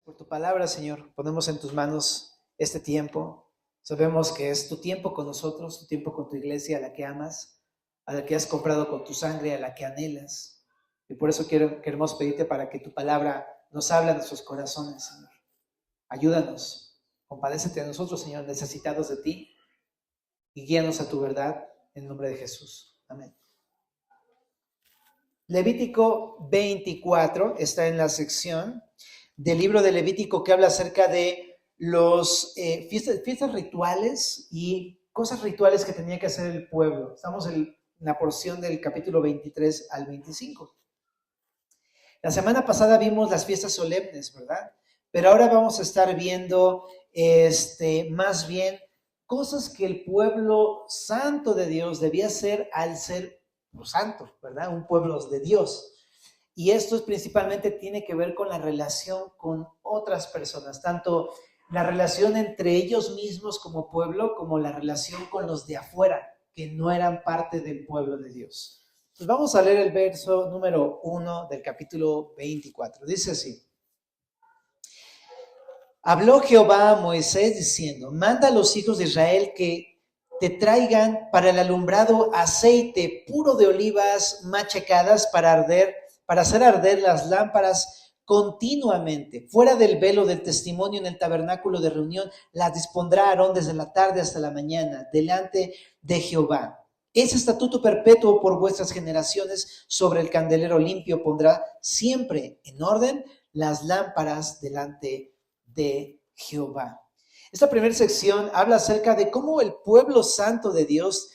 Por tu palabra, Señor, ponemos en tus manos este tiempo. Sabemos que es tu tiempo con nosotros, tu tiempo con tu iglesia, a la que amas, a la que has comprado con tu sangre, a la que anhelas. Y por eso queremos pedirte para que tu palabra nos hable a nuestros corazones, Señor. Ayúdanos, compadécete de nosotros, Señor, necesitados de ti, y guíanos a tu verdad, en el nombre de Jesús. Amén. Levítico 24 está en la sección del libro de Levítico que habla acerca de los fiestas rituales y cosas rituales que tenía que hacer el pueblo. Estamos en la porción del capítulo 23 al 25. La semana pasada vimos las fiestas solemnes, ¿verdad? Pero ahora vamos a estar viendo más bien cosas que el pueblo santo de Dios debía hacer al ser santo, ¿verdad? Un pueblo de Dios. Y esto principalmente tiene que ver con la relación con otras personas, tanto la relación entre ellos mismos como pueblo, como la relación con los de afuera, que no eran parte del pueblo de Dios. Pues vamos a leer el verso número 1 del capítulo 24. Dice así: Habló Jehová a Moisés diciendo: Manda a los hijos de Israel que te traigan para el alumbrado aceite puro de olivas machacadas para hacer arder las lámparas continuamente. Fuera del velo del testimonio en el tabernáculo de reunión las dispondrá Aarón desde la tarde hasta la mañana, delante de Jehová. Es estatuto perpetuo por vuestras generaciones. Sobre el candelero limpio pondrá siempre en orden las lámparas delante de Jehová. Esta primera sección habla acerca de cómo el pueblo santo de Dios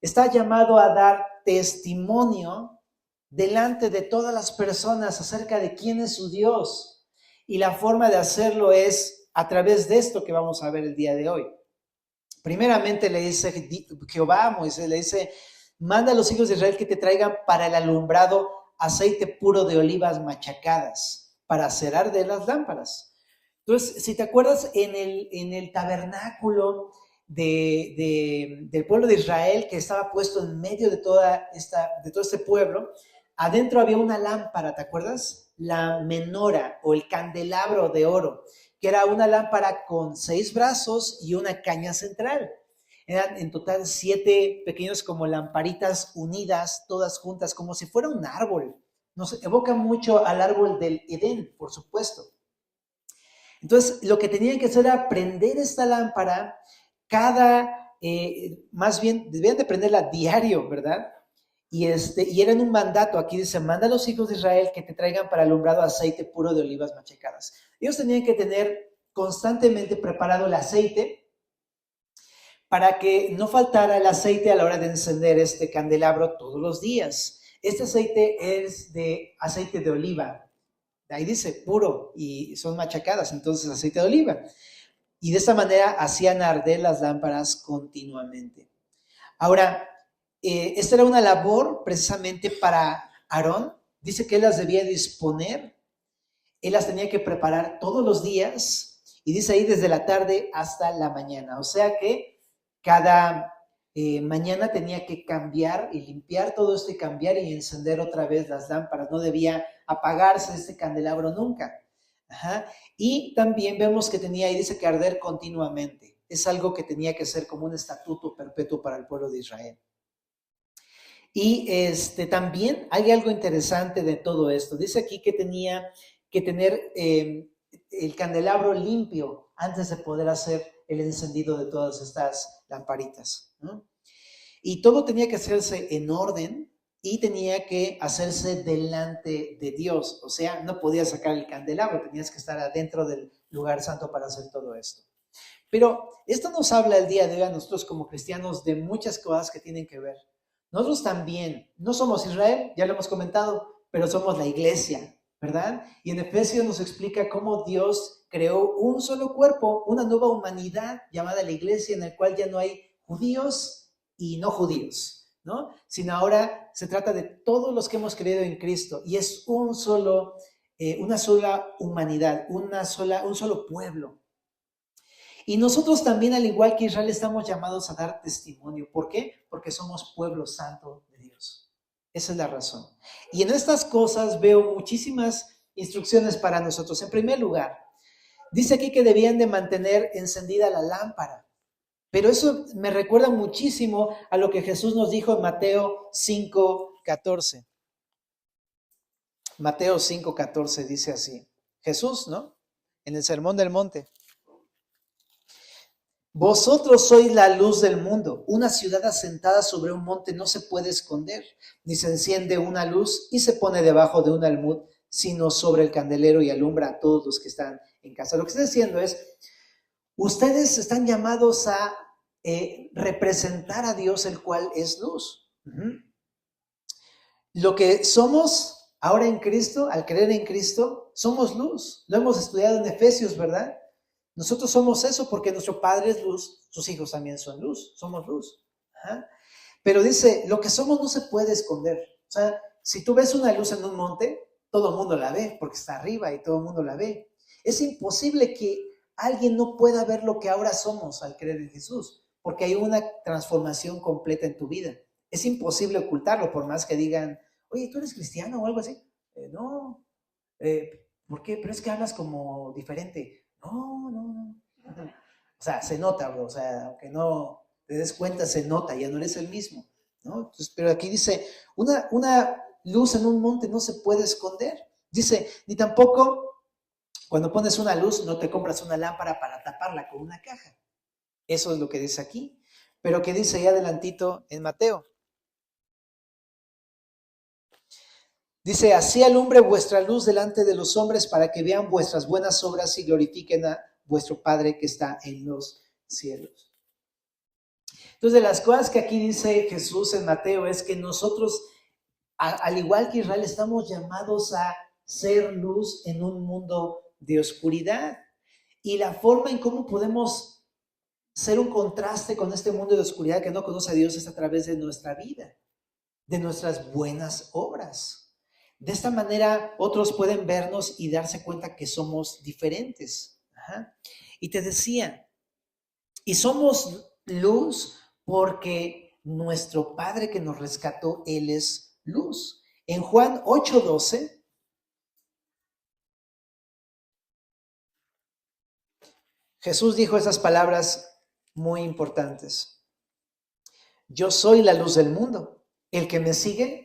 está llamado a dar testimonio delante de todas las personas acerca de quién es su Dios. Y la forma de hacerlo es a través de esto que vamos a ver el día de hoy. Primeramente le dice Jehová a Moisés, le dice: manda a los hijos de Israel que te traigan para el alumbrado aceite puro de olivas machacadas para hacer arder las lámparas. Entonces, si te acuerdas, en el tabernáculo del pueblo de Israel, que estaba puesto en medio de todo este pueblo, adentro había una lámpara, ¿te acuerdas? La menora o el candelabro de oro, que era una lámpara con 6 brazos y una caña central. Eran en total 7 pequeños como lamparitas unidas, todas juntas, como si fuera un árbol. Nos evoca mucho al árbol del Edén, por supuesto. Entonces, lo que tenían que hacer era prender esta lámpara más bien, debían de prenderla diario, ¿verdad? Y era en un mandato, aquí dice: manda a los hijos de Israel que te traigan para alumbrado aceite puro de olivas machacadas. Ellos tenían que tener constantemente preparado el aceite para que no faltara el aceite a la hora de encender este candelabro todos los días. Este aceite es de aceite de oliva. Ahí dice puro y son machacadas, entonces aceite de oliva. Y de esta manera hacían arder las lámparas continuamente. Ahora, esta era una labor precisamente para Aarón. Dice que él las debía disponer, él las tenía que preparar todos los días, y dice ahí desde la tarde hasta la mañana. O sea que cada mañana tenía que cambiar y limpiar todo esto y cambiar y encender otra vez las lámparas. No debía apagarse este candelabro nunca. Ajá. Y también vemos que tenía, y dice que arder continuamente. Es algo que tenía que ser como un estatuto perpetuo para el pueblo de Israel. Y también hay algo interesante de todo esto. Dice aquí que tenía que tener el candelabro limpio antes de poder hacer el encendido de todas estas lamparitas, ¿no? Y todo tenía que hacerse en orden y tenía que hacerse delante de Dios. O sea, no podías sacar el candelabro, tenías que estar adentro del lugar santo para hacer todo esto. Pero esto nos habla el día de hoy a nosotros como cristianos de muchas cosas que tienen que ver. Nosotros también, no somos Israel, ya lo hemos comentado, pero somos la iglesia, ¿verdad? Y en Efesios nos explica cómo Dios creó un solo cuerpo, una nueva humanidad llamada la iglesia, en el cual ya no hay judíos y no judíos, ¿no? Sino ahora se trata de todos los que hemos creído en Cristo, y es una sola humanidad, un solo pueblo. Y nosotros también, al igual que Israel, estamos llamados a dar testimonio. ¿Por qué? Porque somos pueblo santo de Dios. Esa es la razón. Y en estas cosas veo muchísimas instrucciones para nosotros. En primer lugar, dice aquí que debían de mantener encendida la lámpara. Pero eso me recuerda muchísimo a lo que Jesús nos dijo en Mateo 5:14. Mateo 5:14 dice así. Jesús, ¿no? En el Sermón del Monte. Vosotros sois la luz del mundo. Una ciudad asentada sobre un monte no se puede esconder, ni se enciende una luz y se pone debajo de un almud, sino sobre el candelero y alumbra a todos los que están en casa. Lo que está diciendo es, ustedes están llamados a representar a Dios, el cual es luz. Lo que somos ahora en Cristo, al creer en Cristo, somos luz. Lo hemos estudiado en Efesios, ¿verdad? Nosotros somos eso porque nuestro Padre es luz, sus hijos también son luz, somos luz. Ajá. Pero dice, lo que somos no se puede esconder. O sea, si tú ves una luz en un monte, todo el mundo la ve porque está arriba y todo el mundo la ve. Es imposible que alguien no pueda ver lo que ahora somos al creer en Jesús, porque hay una transformación completa en tu vida. Es imposible ocultarlo, por más que digan, oye, ¿tú eres cristiano o algo así? No. ¿Por qué? Pero es que hablas como diferente. No. O sea, se nota, bro. O sea, aunque no te des cuenta, se nota, ya no eres el mismo, ¿no? Entonces, pero aquí dice, una luz en un monte no se puede esconder. Dice, ni tampoco cuando pones una luz, no te compras una lámpara para taparla con una caja. Eso es lo que dice aquí. Pero que dice ahí adelantito en Mateo. Dice, así alumbre vuestra luz delante de los hombres para que vean vuestras buenas obras y glorifiquen a vuestro Padre que está en los cielos. Entonces, de las cosas que aquí dice Jesús en Mateo es que nosotros, al igual que Israel, estamos llamados a ser luz en un mundo de oscuridad. Y la forma en cómo podemos ser un contraste con este mundo de oscuridad que no conoce a Dios es a través de nuestra vida, de nuestras buenas obras. De esta manera otros pueden vernos y darse cuenta que somos diferentes. Ajá. Y te decía, y somos luz porque nuestro Padre que nos rescató, Él es luz. En Juan 8:12, Jesús dijo esas palabras muy importantes. Yo soy la luz del mundo. El que me sigue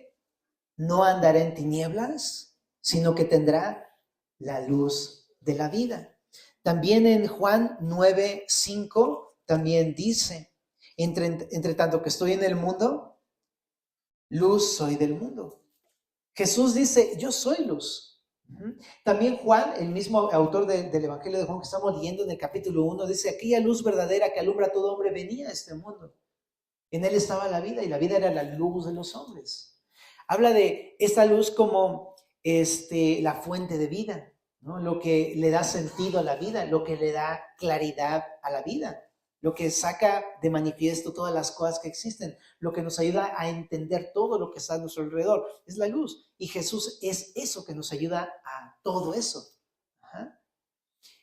no andará en tinieblas, sino que tendrá la luz de la vida. También en Juan 9:5 también dice, entre tanto que estoy en el mundo, luz soy del mundo. Jesús dice, yo soy luz. También Juan, el mismo autor del Evangelio de Juan que estamos leyendo en el capítulo 1, dice, aquella luz verdadera que alumbra a todo hombre venía a este mundo. En él estaba la vida y la vida era la luz de los hombres. Habla de esta luz como la fuente de vida, ¿no? Lo que le da sentido a la vida, lo que le da claridad a la vida, lo que saca de manifiesto todas las cosas que existen, lo que nos ayuda a entender todo lo que está a nuestro alrededor. Es la luz. Y Jesús es eso que nos ayuda a todo eso. Ajá.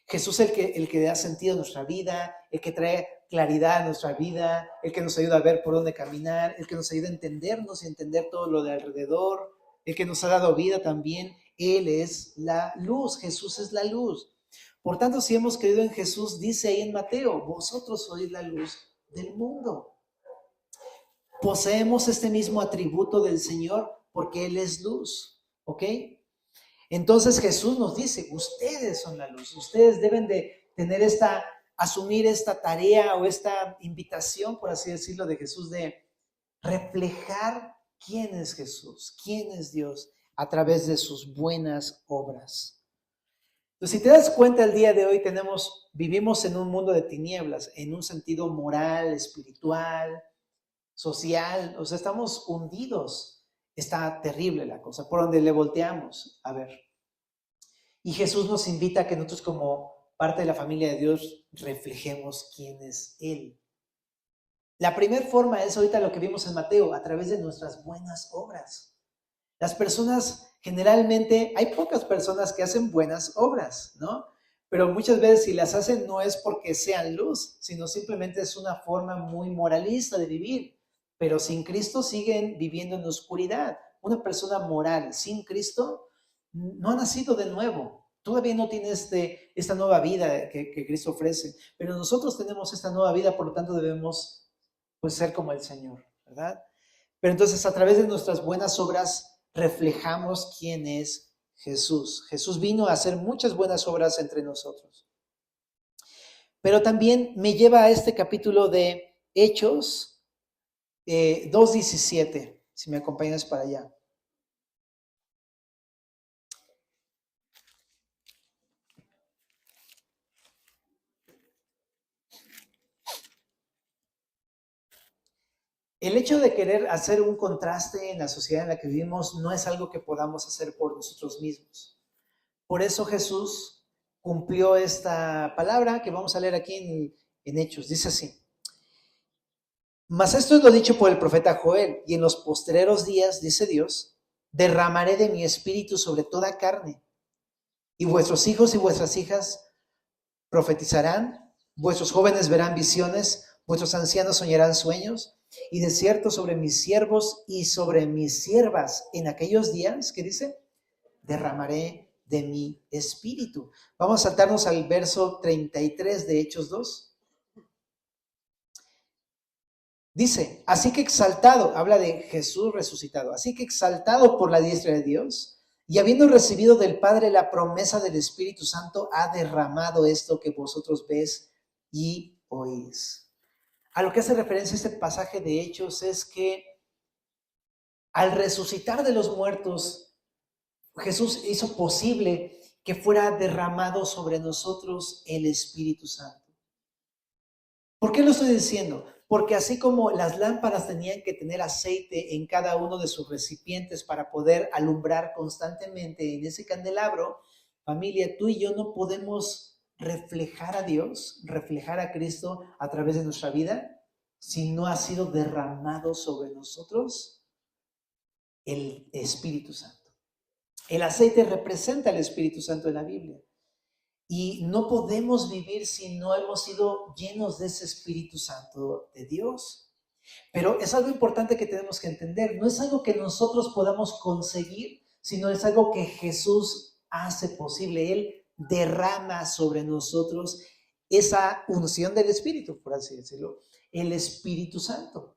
Jesús es el que da sentido a nuestra vida, el que trae claridad a nuestra vida, el que nos ayuda a ver por dónde caminar, el que nos ayuda a entendernos y entender todo lo de alrededor, el que nos ha dado vida también. Él es la luz, Jesús es la luz. Por tanto, si hemos creído en Jesús, dice ahí en Mateo, vosotros sois la luz del mundo. Poseemos este mismo atributo del Señor porque Él es luz, ¿ok? Entonces Jesús nos dice, ustedes son la luz, ustedes deben de tener asumir esta tarea o esta invitación, por así decirlo, de Jesús, de reflejar quién es Jesús, quién es Dios a través de sus buenas obras. Entonces, si te das cuenta, el día de hoy vivimos en un mundo de tinieblas, en un sentido moral, espiritual, social, o sea, estamos hundidos. Está terrible la cosa, por donde le volteamos, a ver. Y Jesús nos invita a que nosotros como parte de la familia de Dios reflejemos quién es Él. La primera forma es ahorita lo que vimos en Mateo, a través de nuestras buenas obras. Las personas, generalmente, hay pocas personas que hacen buenas obras, ¿no? Pero muchas veces si las hacen no es porque sean luz, sino simplemente es una forma muy moralista de vivir. Pero sin Cristo siguen viviendo en oscuridad. Una persona moral sin Cristo no ha nacido de nuevo. todavía no tiene esta nueva vida que Cristo ofrece, pero nosotros tenemos esta nueva vida, por lo tanto debemos pues ser como el Señor, ¿verdad? Pero entonces a través de nuestras buenas obras reflejamos quién es Jesús. Jesús vino a hacer muchas buenas obras entre nosotros. Pero también me lleva a este capítulo de Hechos 2:17, si me acompañas para allá. El hecho de querer hacer un contraste en la sociedad en la que vivimos no es algo que podamos hacer por nosotros mismos. Por eso Jesús cumplió esta palabra que vamos a leer aquí en Hechos. Dice así: mas esto es lo dicho por el profeta Joel, y en los postreros días, dice Dios, derramaré de mi espíritu sobre toda carne, y vuestros hijos y vuestras hijas profetizarán, vuestros jóvenes verán visiones, vuestros ancianos soñarán sueños, y de cierto sobre mis siervos y sobre mis siervas en aquellos días, ¿qué dice? Derramaré de mi espíritu. Vamos a saltarnos al verso 33 de Hechos 2. Dice, así que exaltado, habla de Jesús resucitado, así que exaltado por la diestra de Dios, y habiendo recibido del Padre la promesa del Espíritu Santo, ha derramado esto que vosotros ves y oís. A lo que hace referencia este pasaje de Hechos es que al resucitar de los muertos, Jesús hizo posible que fuera derramado sobre nosotros el Espíritu Santo. ¿Por qué lo estoy diciendo? Porque así como las lámparas tenían que tener aceite en cada uno de sus recipientes para poder alumbrar constantemente en ese candelabro, familia, tú y yo no podemos reflejar a Dios, reflejar a Cristo a través de nuestra vida si no ha sido derramado sobre nosotros el Espíritu Santo. El aceite representa al Espíritu Santo en la Biblia. Y no podemos vivir si no hemos sido llenos de ese Espíritu Santo de Dios. Pero es algo importante que tenemos que entender. No es algo que nosotros podamos conseguir, sino es algo que Jesús hace posible. Él derrama sobre nosotros esa unción del Espíritu, por así decirlo, el Espíritu Santo.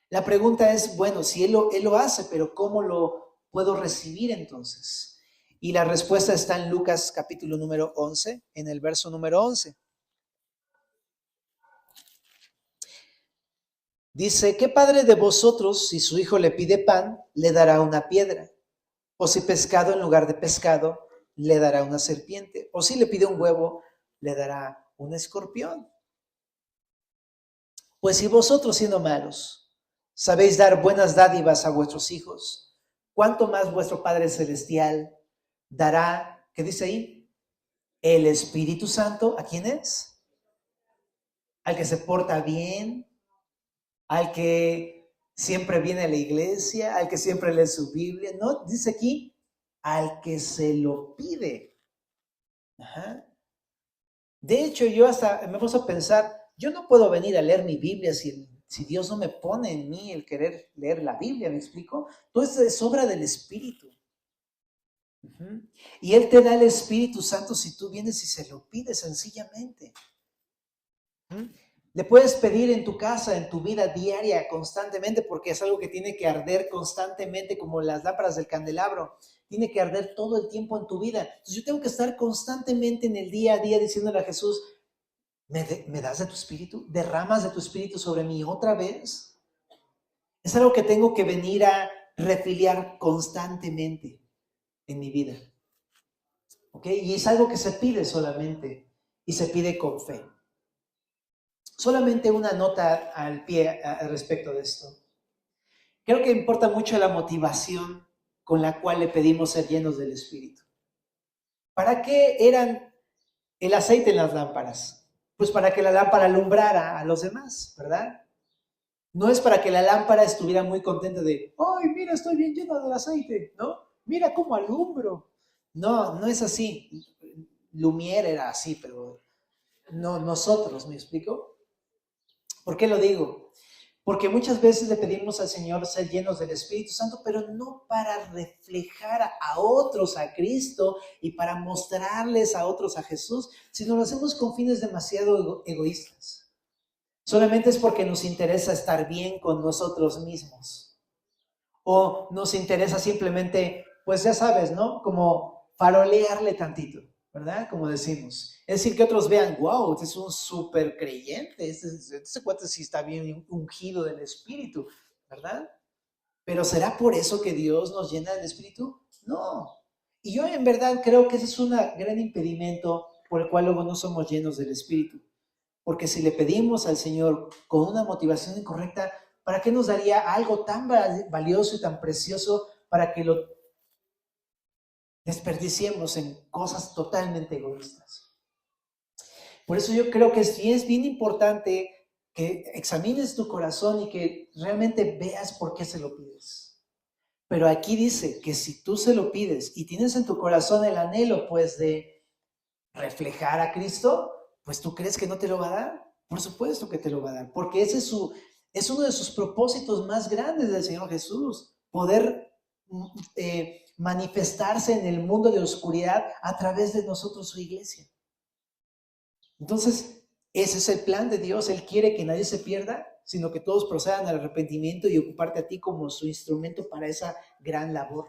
La pregunta es, bueno, si Él lo hace, pero ¿cómo lo puedo recibir entonces? Y la respuesta está en Lucas capítulo número 11, en el verso número 11. Dice, ¿qué padre de vosotros, si su hijo le pide pan, le dará una piedra? O si pescado en lugar de pescado, le dará una serpiente? O si le pide un huevo, le dará un escorpión. Pues si vosotros, siendo malos, sabéis dar buenas dádivas a vuestros hijos, ¿cuánto más vuestro Padre Celestial dará, ¿qué dice ahí? El Espíritu Santo, ¿a quién es? Al que se porta bien, al que siempre viene a la iglesia, al que siempre lee su Biblia. No, dice aquí, al que se lo pide. Ajá. De hecho, yo hasta me puse a pensar, yo no puedo venir a leer mi Biblia si Dios no me pone en mí el querer leer la Biblia, ¿me explico? Todo esto es obra del Espíritu. Y Él te da el Espíritu Santo si tú vienes y se lo pides sencillamente. Le puedes pedir en tu casa, en tu vida diaria, constantemente, porque es algo que tiene que arder constantemente, como las lámparas del candelabro. Tiene que arder todo el tiempo en tu vida. Entonces yo tengo que estar constantemente en el día a día diciéndole a Jesús, ¿me das de tu espíritu? ¿Derramas de tu espíritu sobre mí otra vez? Es algo que tengo que venir a refiliar constantemente en mi vida. ¿Ok? Y es algo que se pide solamente y se pide con fe. Solamente una nota al pie al respecto de esto. Creo que importa mucho la motivación con la cual le pedimos ser llenos del Espíritu. ¿Para qué eran el aceite en las lámparas? Pues para que la lámpara alumbrara a los demás, ¿verdad? No es para que la lámpara estuviera muy contenta de, ¡ay, mira, estoy bien lleno del aceite! ¿No? Mira cómo alumbro. No, no es así. Lumière era así, pero no nosotros, ¿me explico? ¿Por qué lo digo? Porque muchas veces le pedimos al Señor ser llenos del Espíritu Santo, pero no para reflejar a otros a Cristo y para mostrarles a otros a Jesús, sino lo hacemos con fines demasiado egoístas. Solamente es porque nos interesa estar bien con nosotros mismos. O nos interesa simplemente, pues ya sabes, ¿no? Como farolearle tantito, ¿verdad? Como decimos. Es decir, que otros vean, wow, este es un súper creyente, este cuate sí está bien ungido del Espíritu, ¿verdad? Pero ¿será por eso que Dios nos llena del Espíritu? No. Y yo en verdad creo que ese es un gran impedimento por el cual luego no somos llenos del Espíritu. Porque si le pedimos al Señor con una motivación incorrecta, ¿para qué nos daría algo tan valioso y tan precioso para que lo desperdiciemos en cosas totalmente egoístas? Por eso yo creo que es bien importante que examines tu corazón y que realmente veas por qué se lo pides. Pero aquí dice que si tú se lo pides y tienes en tu corazón el anhelo, pues, de reflejar a Cristo, pues tú crees que no te lo va a dar. Por supuesto que te lo va a dar, porque ese es uno de sus propósitos más grandes del Señor Jesús, poder manifestarse en el mundo de oscuridad a través de nosotros, su iglesia. Entonces, ese es el plan de Dios. Él quiere que nadie se pierda, sino que todos procedan al arrepentimiento y ocuparte a ti como su instrumento para esa gran labor.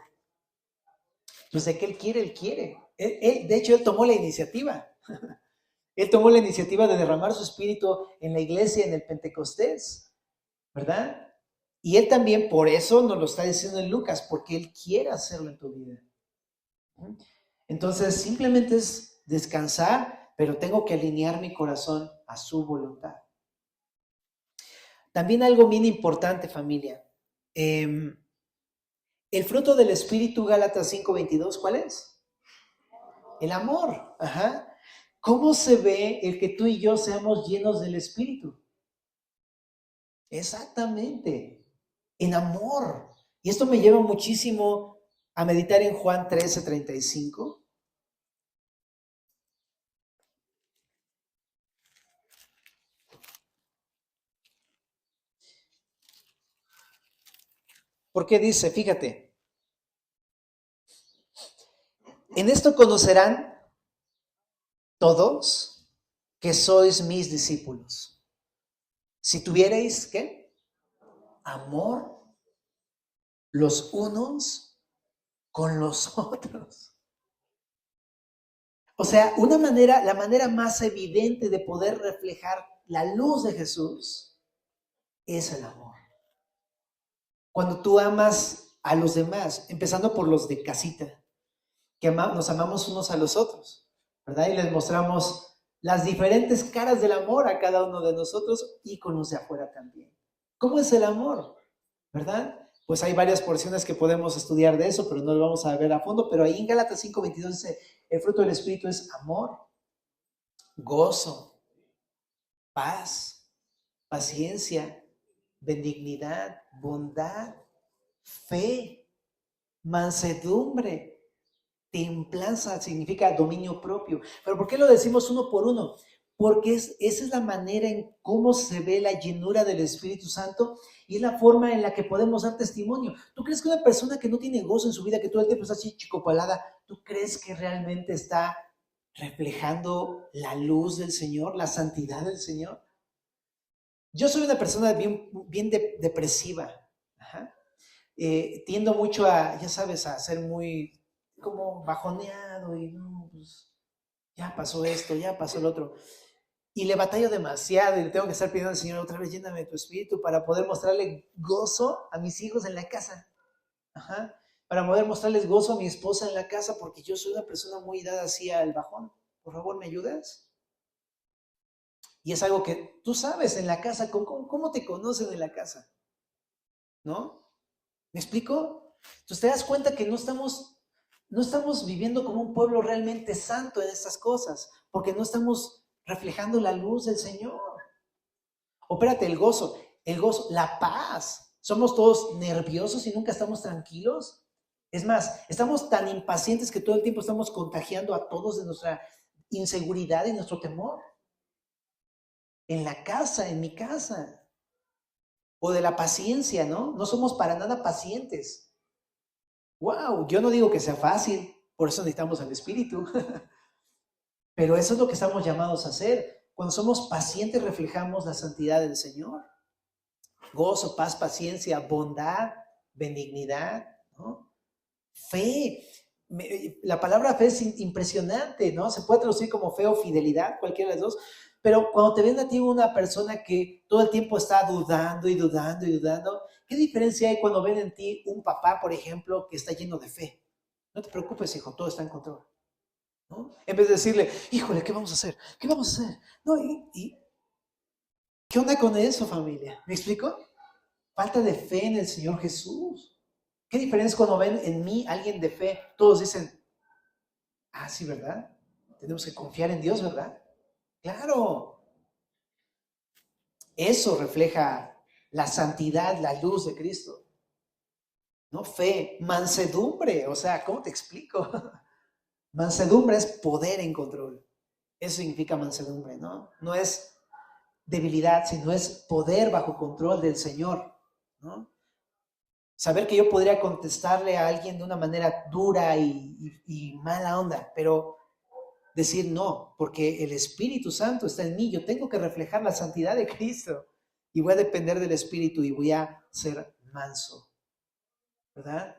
Entonces, ¿de qué Él quiere? Él quiere. De hecho, Él tomó la iniciativa. Él tomó la iniciativa de derramar su espíritu en la iglesia, en el Pentecostés, ¿verdad? Y Él también, por eso nos lo está diciendo en Lucas, porque Él quiere hacerlo en tu vida. Entonces, simplemente es descansar, pero tengo que alinear mi corazón a su voluntad. También algo bien importante, familia. El fruto del Espíritu, Gálatas 5:22, ¿cuál es? El amor. Ajá. ¿Cómo se ve el que tú y yo seamos llenos del Espíritu? Exactamente, en amor. Y esto me lleva muchísimo a meditar en Juan 13:35. Porque dice, fíjate, en esto conocerán todos que sois mis discípulos. Si tuvierais, ¿qué? Amor los unos con los otros. O sea, la manera más evidente de poder reflejar la luz de Jesús es el amor. Cuando tú amas a los demás, empezando por los de casita, que nos amamos unos a los otros, ¿verdad? Y les mostramos las diferentes caras del amor a cada uno de nosotros y con los de afuera también. ¿Cómo es el amor? ¿Verdad? Pues hay varias porciones que podemos estudiar de eso, pero no lo vamos a ver a fondo. Pero ahí en Gálatas 5:22 dice, el fruto del Espíritu es amor, gozo, paz, paciencia, benignidad, bondad, fe, mansedumbre, templanza, significa dominio propio. ¿Pero por qué lo decimos uno por uno? Porque esa es la manera en cómo se ve la llenura del Espíritu Santo y es la forma en la que podemos dar testimonio. ¿Tú crees que una persona que no tiene gozo en su vida, que todo el tiempo está así chicopalada, tú crees que realmente está reflejando la luz del Señor, la santidad del Señor? Yo soy una persona bien depresiva. Ajá. Tiendo mucho a, ya sabes, a ser muy como bajoneado y no, pues ya pasó esto, ya pasó el otro. Y le batallo demasiado y le tengo que estar pidiendo al Señor otra vez, lléname de tu espíritu para poder mostrarle gozo a mis hijos en la casa. Ajá. Para poder mostrarles gozo a mi esposa en la casa, porque yo soy una persona muy dada así al bajón. Por favor, ¿me ayudas? Y es algo que tú sabes en la casa, ¿cómo te conocen en la casa? ¿No? ¿Me explico? Entonces te das cuenta que no estamos viviendo como un pueblo realmente santo en estas cosas, porque no estamos reflejando la luz del Señor. O espérate, el gozo, la paz. Somos todos nerviosos y nunca estamos tranquilos. Es más, estamos tan impacientes que todo el tiempo estamos contagiando a todos de nuestra inseguridad y nuestro temor. En la casa, en mi casa. O de la paciencia, ¿no? No somos para nada pacientes. ¡Wow! Yo no digo que sea fácil, por eso necesitamos al Espíritu. Pero eso es lo que estamos llamados a hacer. Cuando somos pacientes reflejamos la santidad del Señor. Gozo, paz, paciencia, bondad, benignidad, ¿no? Fe. La palabra fe es impresionante, ¿no? Se puede traducir como fe o fidelidad, cualquiera de las dos. Pero cuando te ven a ti una persona que todo el tiempo está dudando y dudando y dudando, ¿qué diferencia hay cuando ven en ti un papá, por ejemplo, que está lleno de fe? No te preocupes, hijo, todo está en control, ¿no? En vez de decirle, híjole, ¿qué vamos a hacer? ¿Qué vamos a hacer? No, ¿qué onda con eso, familia? ¿Me explico? Falta de fe en el Señor Jesús. ¿Qué diferencia es cuando ven en mí alguien de fe? Todos dicen, ah, sí, ¿verdad? Tenemos que confiar en Dios, ¿verdad? Claro. Eso refleja la santidad, la luz de Cristo. No fe, mansedumbre. O sea, ¿cómo te explico? Mansedumbre es poder en control. Eso significa mansedumbre, ¿no? No es debilidad, sino es poder bajo control del Señor, ¿no? Saber que yo podría contestarle a alguien de una manera dura y mala onda, pero decir no, porque el Espíritu Santo está en mí, yo tengo que reflejar la santidad de Cristo y voy a depender del Espíritu y voy a ser manso, ¿verdad?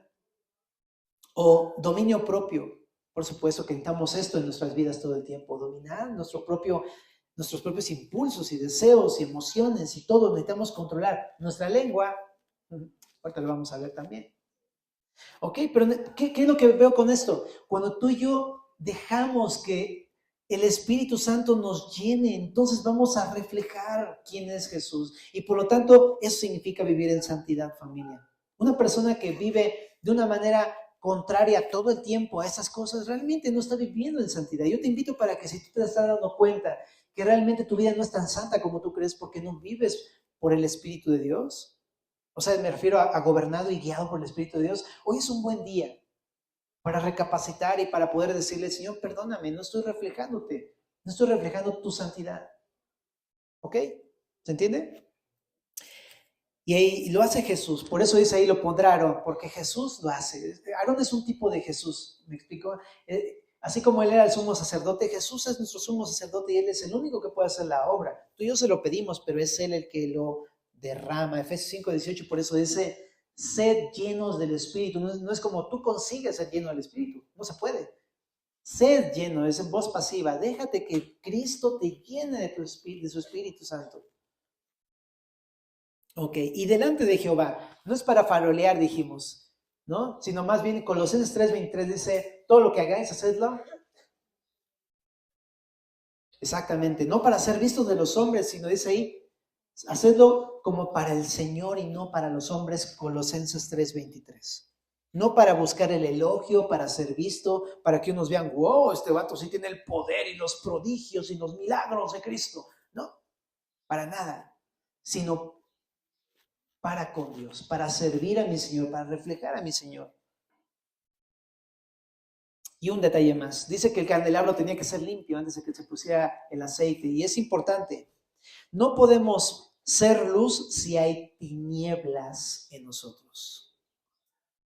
O dominio propio. Por supuesto que necesitamos esto en nuestras vidas todo el tiempo, dominar nuestros propios impulsos y deseos y emociones y todo, necesitamos controlar nuestra lengua. Ahorita lo vamos a ver también. Ok, pero ¿qué es lo que veo con esto? Cuando tú y yo dejamos que el Espíritu Santo nos llene, entonces vamos a reflejar quién es Jesús. Y por lo tanto, eso significa vivir en santidad, familia. Una persona que vive de una manera contraria todo el tiempo a esas cosas, realmente no está viviendo en santidad. Yo te invito para que si tú te estás dando cuenta que realmente tu vida no es tan santa como tú crees porque no vives por el Espíritu de Dios, o sea, me refiero a gobernado y guiado por el Espíritu de Dios, hoy es un buen día para recapacitar y para poder decirle, Señor, perdóname, no estoy reflejándote, no estoy reflejando tu santidad. ¿Ok? ¿Se entiende? Y lo hace Jesús, por eso dice ahí lo pondrá Aarón, porque Jesús lo hace. Aarón es un tipo de Jesús, ¿me explico? Así como él era el sumo sacerdote, Jesús es nuestro sumo sacerdote y él es el único que puede hacer la obra. Tú y yo se lo pedimos, pero es él el que lo derrama. Efesios 5:18, por eso dice, sed llenos del Espíritu. No es como tú consigues ser lleno del Espíritu, no se puede. Sed lleno, es en voz pasiva. Déjate que Cristo te llene de su Espíritu Santo. Ok, y delante de Jehová, no es para farolear, dijimos, ¿no? Sino más bien Colosenses 3:23 dice, todo lo que hagáis, hacedlo. Exactamente, no para ser vistos de los hombres, sino dice ahí, hacedlo como para el Señor y no para los hombres, Colosenses 3:23. No para buscar el elogio, para ser visto, para que unos vean, wow, este vato sí tiene el poder y los prodigios y los milagros de Cristo. No, para nada, sino para con Dios, para servir a mi Señor, para reflejar a mi Señor. Y un detalle más, dice que el candelabro tenía que ser limpio antes de que se pusiera el aceite, y es importante. No podemos ser luz si hay tinieblas en nosotros.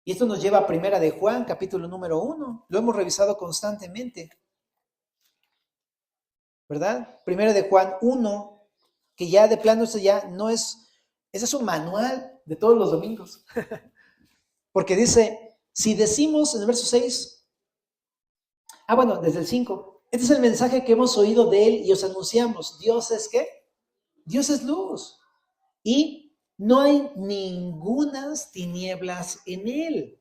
Y esto nos lleva a Primera de Juan, capítulo número 1. Lo hemos revisado constantemente, ¿verdad? Primera de Juan 1, que ya de plano eso ya no es, ese es un manual de todos los domingos. Porque dice, si decimos en el verso 6, desde el 5, este es el mensaje que hemos oído de él y os anunciamos. ¿Dios es qué? Dios es luz. Y no hay ningunas tinieblas en él.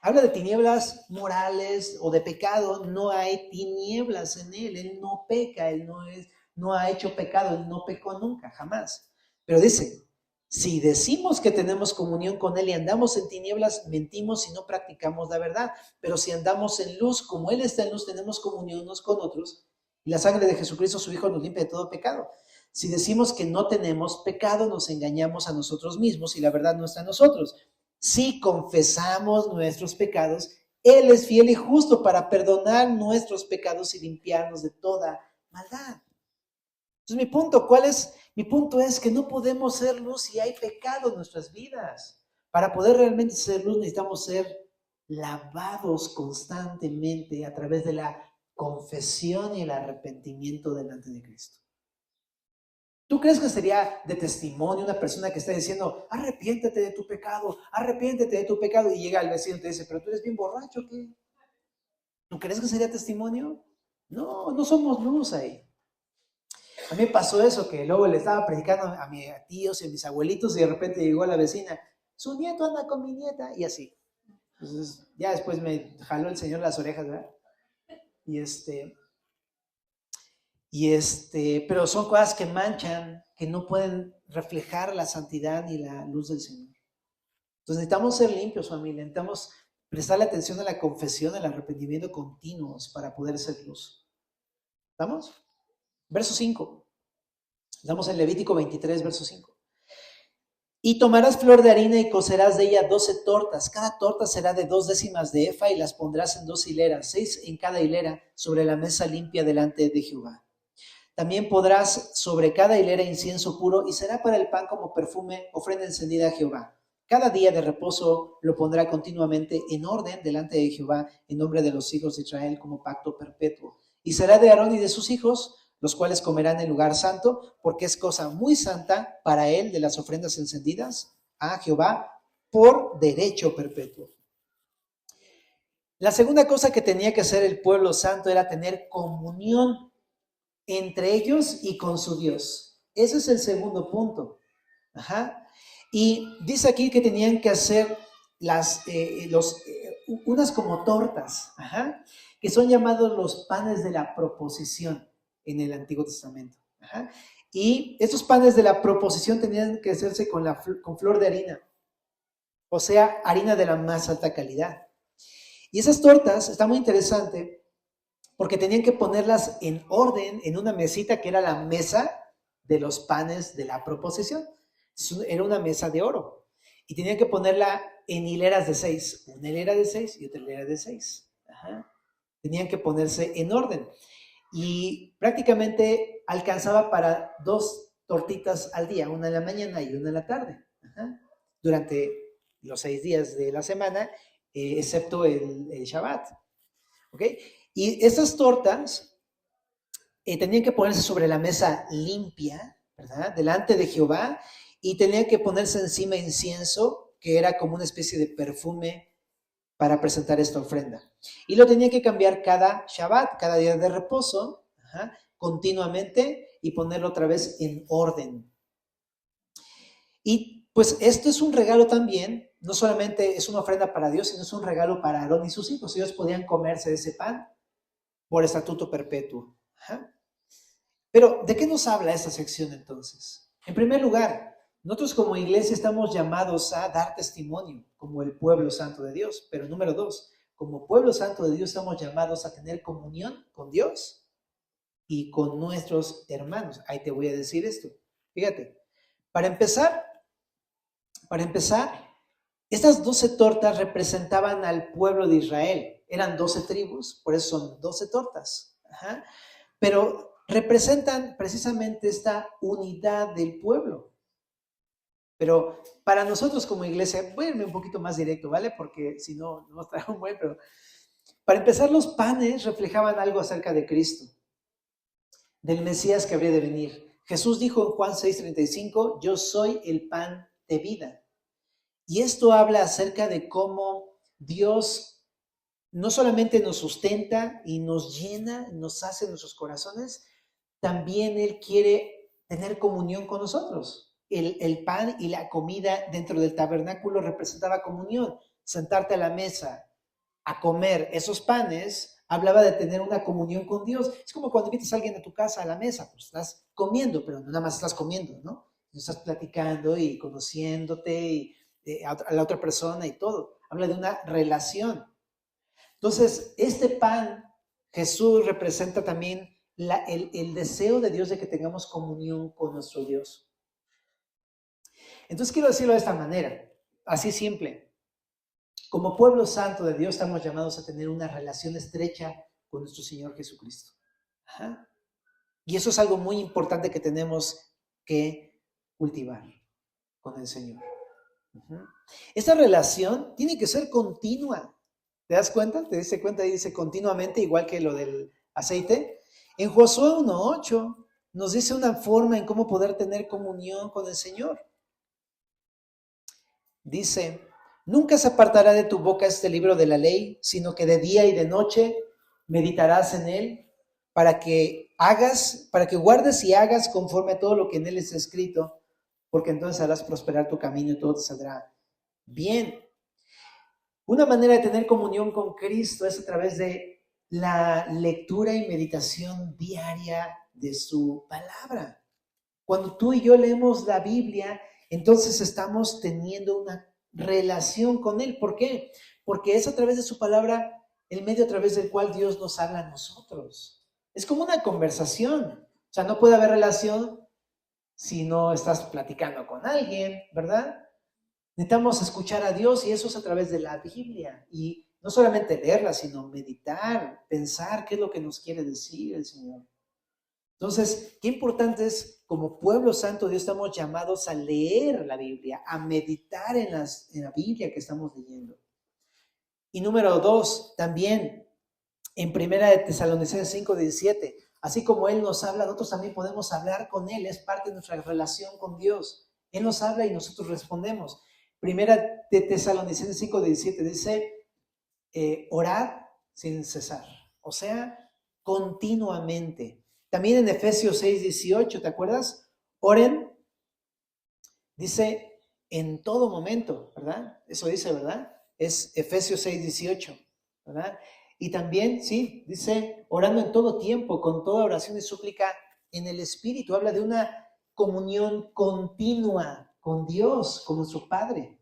Habla de tinieblas morales o de pecado, no hay tinieblas en él. Él no peca, él no ha hecho pecado, él no pecó nunca, jamás. Pero dice, si decimos que tenemos comunión con él y andamos en tinieblas, mentimos y no practicamos la verdad. Pero si andamos en luz, como él está en luz, tenemos comunión unos con otros. Y la sangre de Jesucristo, su Hijo, nos limpia de todo pecado. Si decimos que no tenemos pecado, nos engañamos a nosotros mismos y la verdad no está en nosotros. Si confesamos nuestros pecados, él es fiel y justo para perdonar nuestros pecados y limpiarnos de toda maldad. Entonces, mi punto, ¿cuál es? Mi punto es que no podemos ser luz si hay pecado en nuestras vidas. Para poder realmente ser luz necesitamos ser lavados constantemente a través de la confesión y el arrepentimiento delante de Cristo. ¿Tú crees que sería de testimonio una persona que está diciendo, arrepiéntete de tu pecado, arrepiéntete de tu pecado? Y llega el vecino y te dice, pero tú eres bien borracho, ¿qué? ¿Tú crees que sería testimonio? No, no somos luz ahí. A mí me pasó eso, que luego le estaba predicando a mis tíos y a mis abuelitos y de repente llegó la vecina, su nieto anda con mi nieta y así. Entonces ya después me jaló el Señor las orejas, ¿verdad? Y pero son cosas que manchan, que no pueden reflejar la santidad ni la luz del Señor. Entonces necesitamos ser limpios, familia, necesitamos prestarle atención a la confesión, al arrepentimiento continuos para poder ser luz. ¿Estamos? Verso 5. Estamos en Levítico 23, verso 5. Y tomarás flor de harina y cocerás de ella 12 tortas. Cada torta será de 2 décimas de efa y las pondrás en 2 hileras, 6 en cada hilera, sobre la mesa limpia delante de Jehová. También podrás sobre cada hilera incienso puro y será para el pan como perfume, ofrenda encendida a Jehová. Cada día de reposo lo pondrá continuamente en orden delante de Jehová en nombre de los hijos de Israel como pacto perpetuo. Y será de Aarón y de sus hijos, los cuales comerán en el lugar santo, porque es cosa muy santa para él de las ofrendas encendidas a Jehová por derecho perpetuo. La segunda cosa que tenía que hacer el pueblo santo era tener comunión entre ellos y con su Dios. Ese es el segundo punto. Ajá. Y dice aquí que tenían que hacer unas como tortas, ajá, que son llamados los panes de la proposición en el Antiguo Testamento. Ajá. Y estos panes de la proposición tenían que hacerse con flor de harina, o sea, harina de la más alta calidad. Y esas tortas, está muy interesante, porque tenían que ponerlas en orden en una mesita que era la mesa de los panes de la proposición. Era una mesa de oro. Y tenían que ponerla en hileras de 6. Una hilera de 6 y otra hilera de 6. Ajá. Tenían que ponerse en orden. Y prácticamente alcanzaba para 2 tortitas al día, una en la mañana y una en la tarde. Ajá. Durante los 6 días de la semana, excepto el Shabbat. ¿Ok? Y estas tortas tenían que ponerse sobre la mesa limpia, ¿verdad? Delante de Jehová, y tenían que ponerse encima incienso, que era como una especie de perfume para presentar esta ofrenda. Y lo tenían que cambiar cada Shabbat, cada día de reposo, ajá, continuamente, y ponerlo otra vez en orden. Y pues esto es un regalo también, no solamente es una ofrenda para Dios, sino es un regalo para Aarón y sus hijos. Ellos podían comerse de ese pan por estatuto perpetuo. Ajá. Pero, ¿de qué nos habla esta sección entonces? En primer lugar, nosotros como iglesia estamos llamados a dar testimonio como el pueblo santo de Dios. Pero número 2, como pueblo santo de Dios estamos llamados a tener comunión con Dios y con nuestros hermanos. Ahí te voy a decir esto. Fíjate, para empezar, estas 12 tortas representaban al pueblo de Israel. Eran 12 tribus, por eso son 12 tortas. Ajá. Pero representan precisamente esta unidad del pueblo. Pero para nosotros como iglesia, voy a irme un poquito más directo, ¿vale? Porque si no, no estará un buen, pero para empezar, los panes reflejaban algo acerca de Cristo, del Mesías que habría de venir. Jesús dijo en Juan 6:35, yo soy el pan de vida. Y esto habla acerca de cómo Dios no solamente nos sustenta y nos llena, nos hace nuestros corazones, también Él quiere tener comunión con nosotros. El pan y la comida dentro del tabernáculo representaba comunión. Sentarte a la mesa a comer esos panes hablaba de tener una comunión con Dios. Es como cuando invitas a alguien a tu casa a la mesa, pues estás comiendo, pero no nada más estás comiendo, ¿no? Estás platicando y conociéndote y, a la otra persona y todo. Habla de una relación. Entonces, este pan, Jesús representa también el deseo de Dios de que tengamos comunión con nuestro Dios. Entonces, quiero decirlo de esta manera, así simple. Como pueblo santo de Dios estamos llamados a tener una relación estrecha con nuestro Señor Jesucristo. Ajá. Y eso es algo muy importante que tenemos que cultivar con el Señor. Esta relación tiene que ser continua. ¿Te das cuenta? ¿Te diste cuenta? Ahí dice continuamente, igual que lo del aceite. En Josué 1:8 nos dice una forma en cómo poder tener comunión con el Señor. Dice, nunca se apartará de tu boca este libro de la ley, sino que de día y de noche meditarás en él para que guardes y hagas conforme a todo lo que en él está escrito, porque entonces harás prosperar tu camino y todo te saldrá bien. Una manera de tener comunión con Cristo es a través de la lectura y meditación diaria de su palabra. Cuando tú y yo leemos la Biblia, entonces estamos teniendo una relación con Él. ¿Por qué? Porque es a través de su palabra el medio a través del cual Dios nos habla a nosotros. Es como una conversación. O sea, no puede haber relación si no estás platicando con alguien, ¿verdad? Necesitamos escuchar a Dios y eso es a través de la Biblia. Y no solamente leerla, sino meditar, pensar qué es lo que nos quiere decir el Señor. Entonces, qué importante es, como pueblo santo, Dios estamos llamados a leer la Biblia, a meditar en la Biblia que estamos leyendo. Y número 2, también en 1 Tesalonicenses 5:17, así como Él nos habla, nosotros también podemos hablar con Él, es parte de nuestra relación con Dios. Él nos habla y nosotros respondemos. 1 Tesalonicenses 5:17 dice, orad sin cesar, o sea, continuamente. También en Efesios 6:18, ¿te acuerdas? Oren, dice, en todo momento, ¿verdad? Eso dice, ¿verdad? Es Efesios 6:18, ¿verdad? Y también, sí, dice, orando en todo tiempo, con toda oración y súplica en el Espíritu. Habla de una comunión continua con Dios, con nuestro Padre.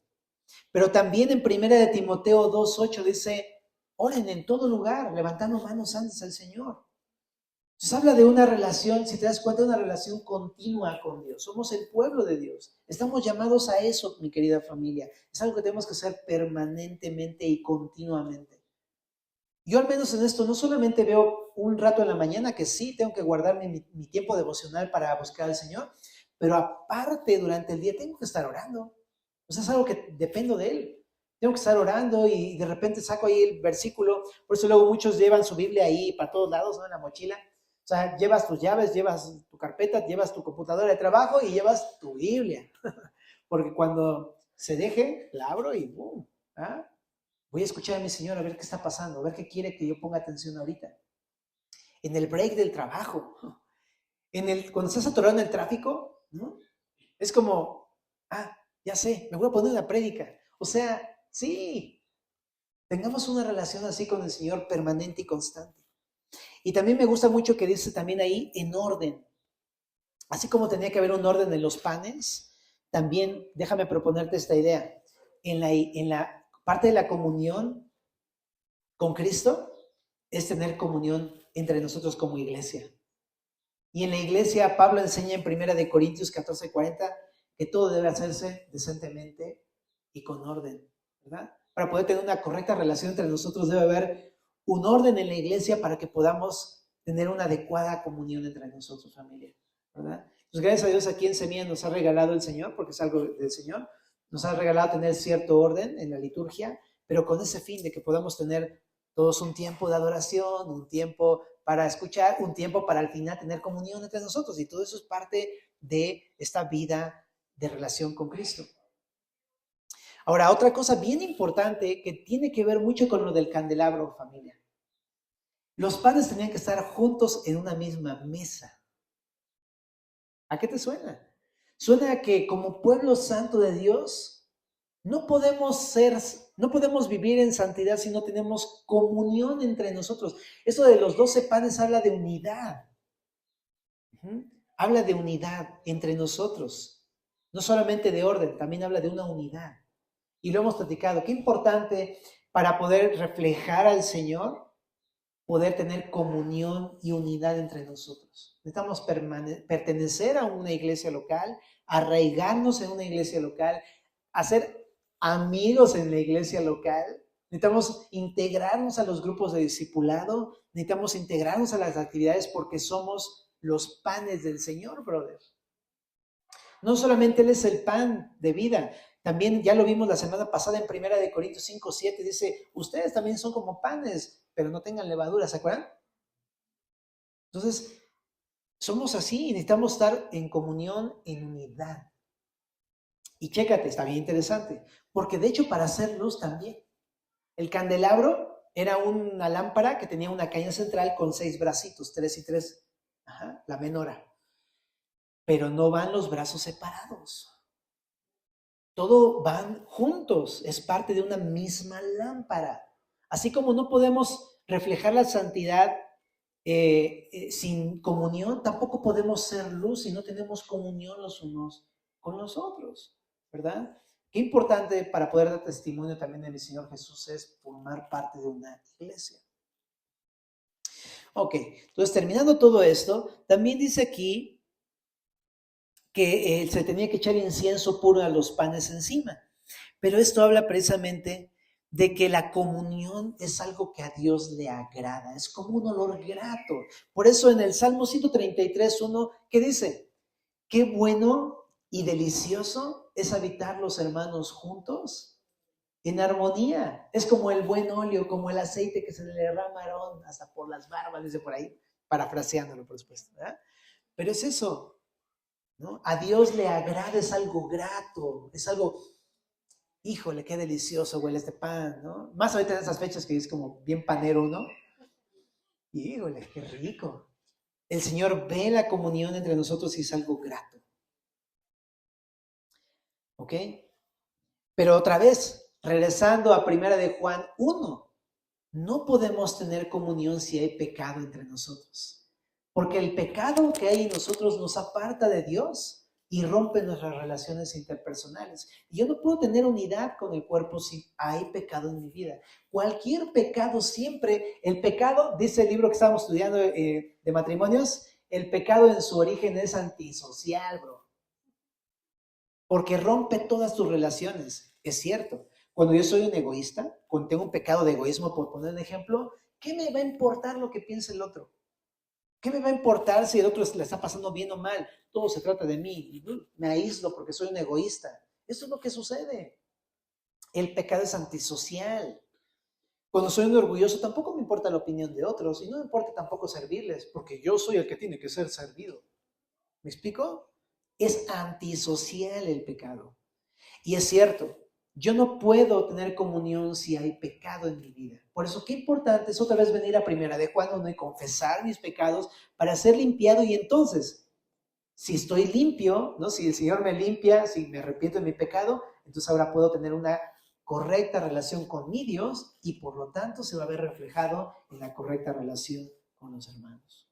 Pero también en 1 Timoteo 2:8 dice, oren en todo lugar, levantando manos antes al Señor. Entonces habla de una relación, si te das cuenta, una relación continua con Dios. Somos el pueblo de Dios. Estamos llamados a eso, mi querida familia. Es algo que tenemos que hacer permanentemente y continuamente. Yo al menos en esto no solamente veo un rato en la mañana, que sí, tengo que guardar mi tiempo devocional para buscar al Señor, pero aparte durante el día tengo que estar orando. O sea, es algo que dependo de Él. Tengo que estar orando y de repente saco ahí el versículo. Por eso luego muchos llevan su Biblia ahí para todos lados, ¿no? En la mochila. O sea, llevas tus llaves, llevas tu carpeta, llevas tu computadora de trabajo y llevas tu Biblia. Porque cuando se deje, la abro y ¡boom! ¿Ah? Voy a escuchar a mi Señor a ver qué está pasando, a ver qué quiere que yo ponga atención ahorita. En el break del trabajo, cuando estás atorado en el tráfico, ¿no? Es como, ya sé, me voy a poner la prédica. O sea, sí, tengamos una relación así con el Señor permanente y constante. Y también me gusta mucho que dice también ahí en orden. Así como tenía que haber un orden en los panes, también déjame proponerte esta idea. En la parte de la comunión con Cristo es tener comunión entre nosotros como iglesia. Y en la iglesia Pablo enseña en 1 Corintios 14:40 que todo debe hacerse decentemente y con orden, ¿verdad? Para poder tener una correcta relación entre nosotros debe haber un orden en la iglesia para que podamos tener una adecuada comunión entre nosotros, familia, ¿verdad? Pues gracias a Dios aquí en Semilla nos ha regalado el Señor, porque es algo del Señor, nos ha regalado tener cierto orden en la liturgia, pero con ese fin de que podamos tener todos un tiempo de adoración, un tiempo para escuchar, un tiempo para al final tener comunión entre nosotros, y todo eso es parte de esta vida de relación con Cristo. Ahora, otra cosa bien importante que tiene que ver mucho con lo del candelabro, familia. Los panes tenían que estar juntos en una misma mesa. ¿A qué te suena? Suena a que como pueblo santo de Dios no podemos vivir en santidad si no tenemos comunión entre nosotros. Eso de los 12 panes habla de unidad. Habla de unidad entre nosotros. No solamente de orden, también habla de una unidad. Y lo hemos platicado. Qué importante para poder reflejar al Señor, poder tener comunión y unidad entre nosotros. Necesitamos pertenecer a una iglesia local, arraigarnos en una iglesia local, hacer amigos en la iglesia local. Necesitamos integrarnos a los grupos de discipulado, necesitamos integrarnos a las actividades porque somos los panes del Señor, brother. No solamente Él es el pan de vida, también ya lo vimos la semana pasada en 1 Corintios 5:7, dice, ustedes también son como panes, pero no tengan levadura, ¿se acuerdan? Entonces, somos así y necesitamos estar en comunión, en unidad. Y chécate, está bien interesante, porque de hecho para hacer luz también. El candelabro era una lámpara que tenía una caña central con 6 bracitos, 3 y 3, la menora. Pero no van los brazos separados. Todo van juntos, es parte de una misma lámpara. Así como no podemos reflejar la santidad sin comunión, tampoco podemos ser luz si no tenemos comunión los unos con los otros, ¿verdad? Qué importante para poder dar testimonio también del Señor Jesús es formar parte de una iglesia. Ok, entonces terminando todo esto, también dice aquí que se tenía que echar incienso puro a los panes encima. Pero esto habla precisamente de que la comunión es algo que a Dios le agrada, es como un olor grato. Por eso en el Salmo 133:1, ¿qué dice? Qué bueno y delicioso es habitar los hermanos juntos en armonía. Es como el buen óleo, como el aceite que se le derrama a Aarón hasta por las barbas, dice por ahí, parafraseándolo, por supuesto, ¿verdad? Pero es eso, ¿no? A Dios le agrada, es algo grato, es algo, híjole, qué delicioso huele este pan, ¿no? Más ahorita en esas fechas que es como bien panero, ¿no? Híjole, qué rico. El Señor ve la comunión entre nosotros y es algo grato. ¿Ok? Pero otra vez, regresando a 1 Juan 1, no podemos tener comunión si hay pecado entre nosotros. Porque el pecado que hay en nosotros nos aparta de Dios y rompe nuestras relaciones interpersonales. Y yo no puedo tener unidad con el cuerpo si hay pecado en mi vida. Cualquier pecado siempre, el pecado, dice el libro que estábamos estudiando de matrimonios, el pecado en su origen es antisocial, bro. Porque rompe todas tus relaciones, es cierto. Cuando yo soy un egoísta, cuando tengo un pecado de egoísmo, por poner un ejemplo, ¿qué me va a importar lo que piense el otro? ¿Qué me va a importar si el otro le está pasando bien o mal? Todo se trata de mí. Me aíslo porque soy un egoísta. Eso es lo que sucede. El pecado es antisocial. Cuando soy un orgulloso, tampoco me importa la opinión de otros y no me importa tampoco servirles, porque yo soy el que tiene que ser servido. ¿Me explico? Es antisocial el pecado. Y es cierto, yo no puedo tener comunión si hay pecado en mi vida. Por eso qué importante es otra vez venir a 1 Juan 1 y confesar mis pecados para ser limpiado. Y entonces, si estoy limpio, ¿no? Si el Señor me limpia, si me arrepiento de mi pecado, entonces ahora puedo tener una correcta relación con mi Dios y por lo tanto se va a ver reflejado en la correcta relación con los hermanos.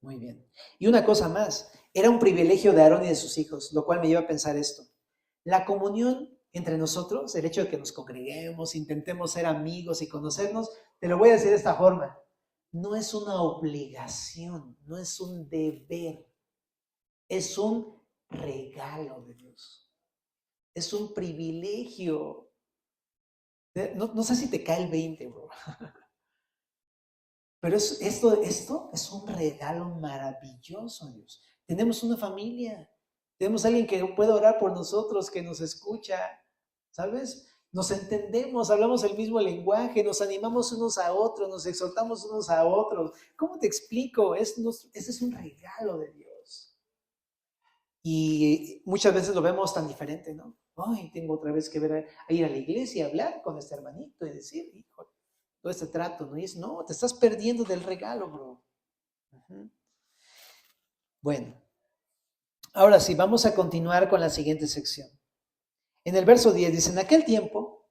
Muy bien. Y una cosa más, era un privilegio de Aarón y de sus hijos, lo cual me lleva a pensar esto. La comunión entre nosotros, el hecho de que nos congreguemos, intentemos ser amigos y conocernos, te lo voy a decir de esta forma, no es una obligación, no es un deber, es un regalo de Dios. Es un privilegio. No sé si te cae el 20, bro. Pero esto es un regalo maravilloso, Dios. Tenemos una familia, tenemos alguien que puede orar por nosotros, que nos escucha, ¿sabes? Nos entendemos, hablamos el mismo lenguaje, nos animamos unos a otros, nos exhortamos unos a otros. ¿Cómo te explico? Ese es un regalo de Dios. Y muchas veces lo vemos tan diferente, ¿no? Ay, tengo otra vez que ir a la iglesia y hablar con este hermanito y decir, híjole, todo este trato, ¿no? Y es, no, te estás perdiendo del regalo, bro. Bueno, ahora sí, vamos a continuar con la siguiente sección. En el verso 10 dice, en aquel tiempo,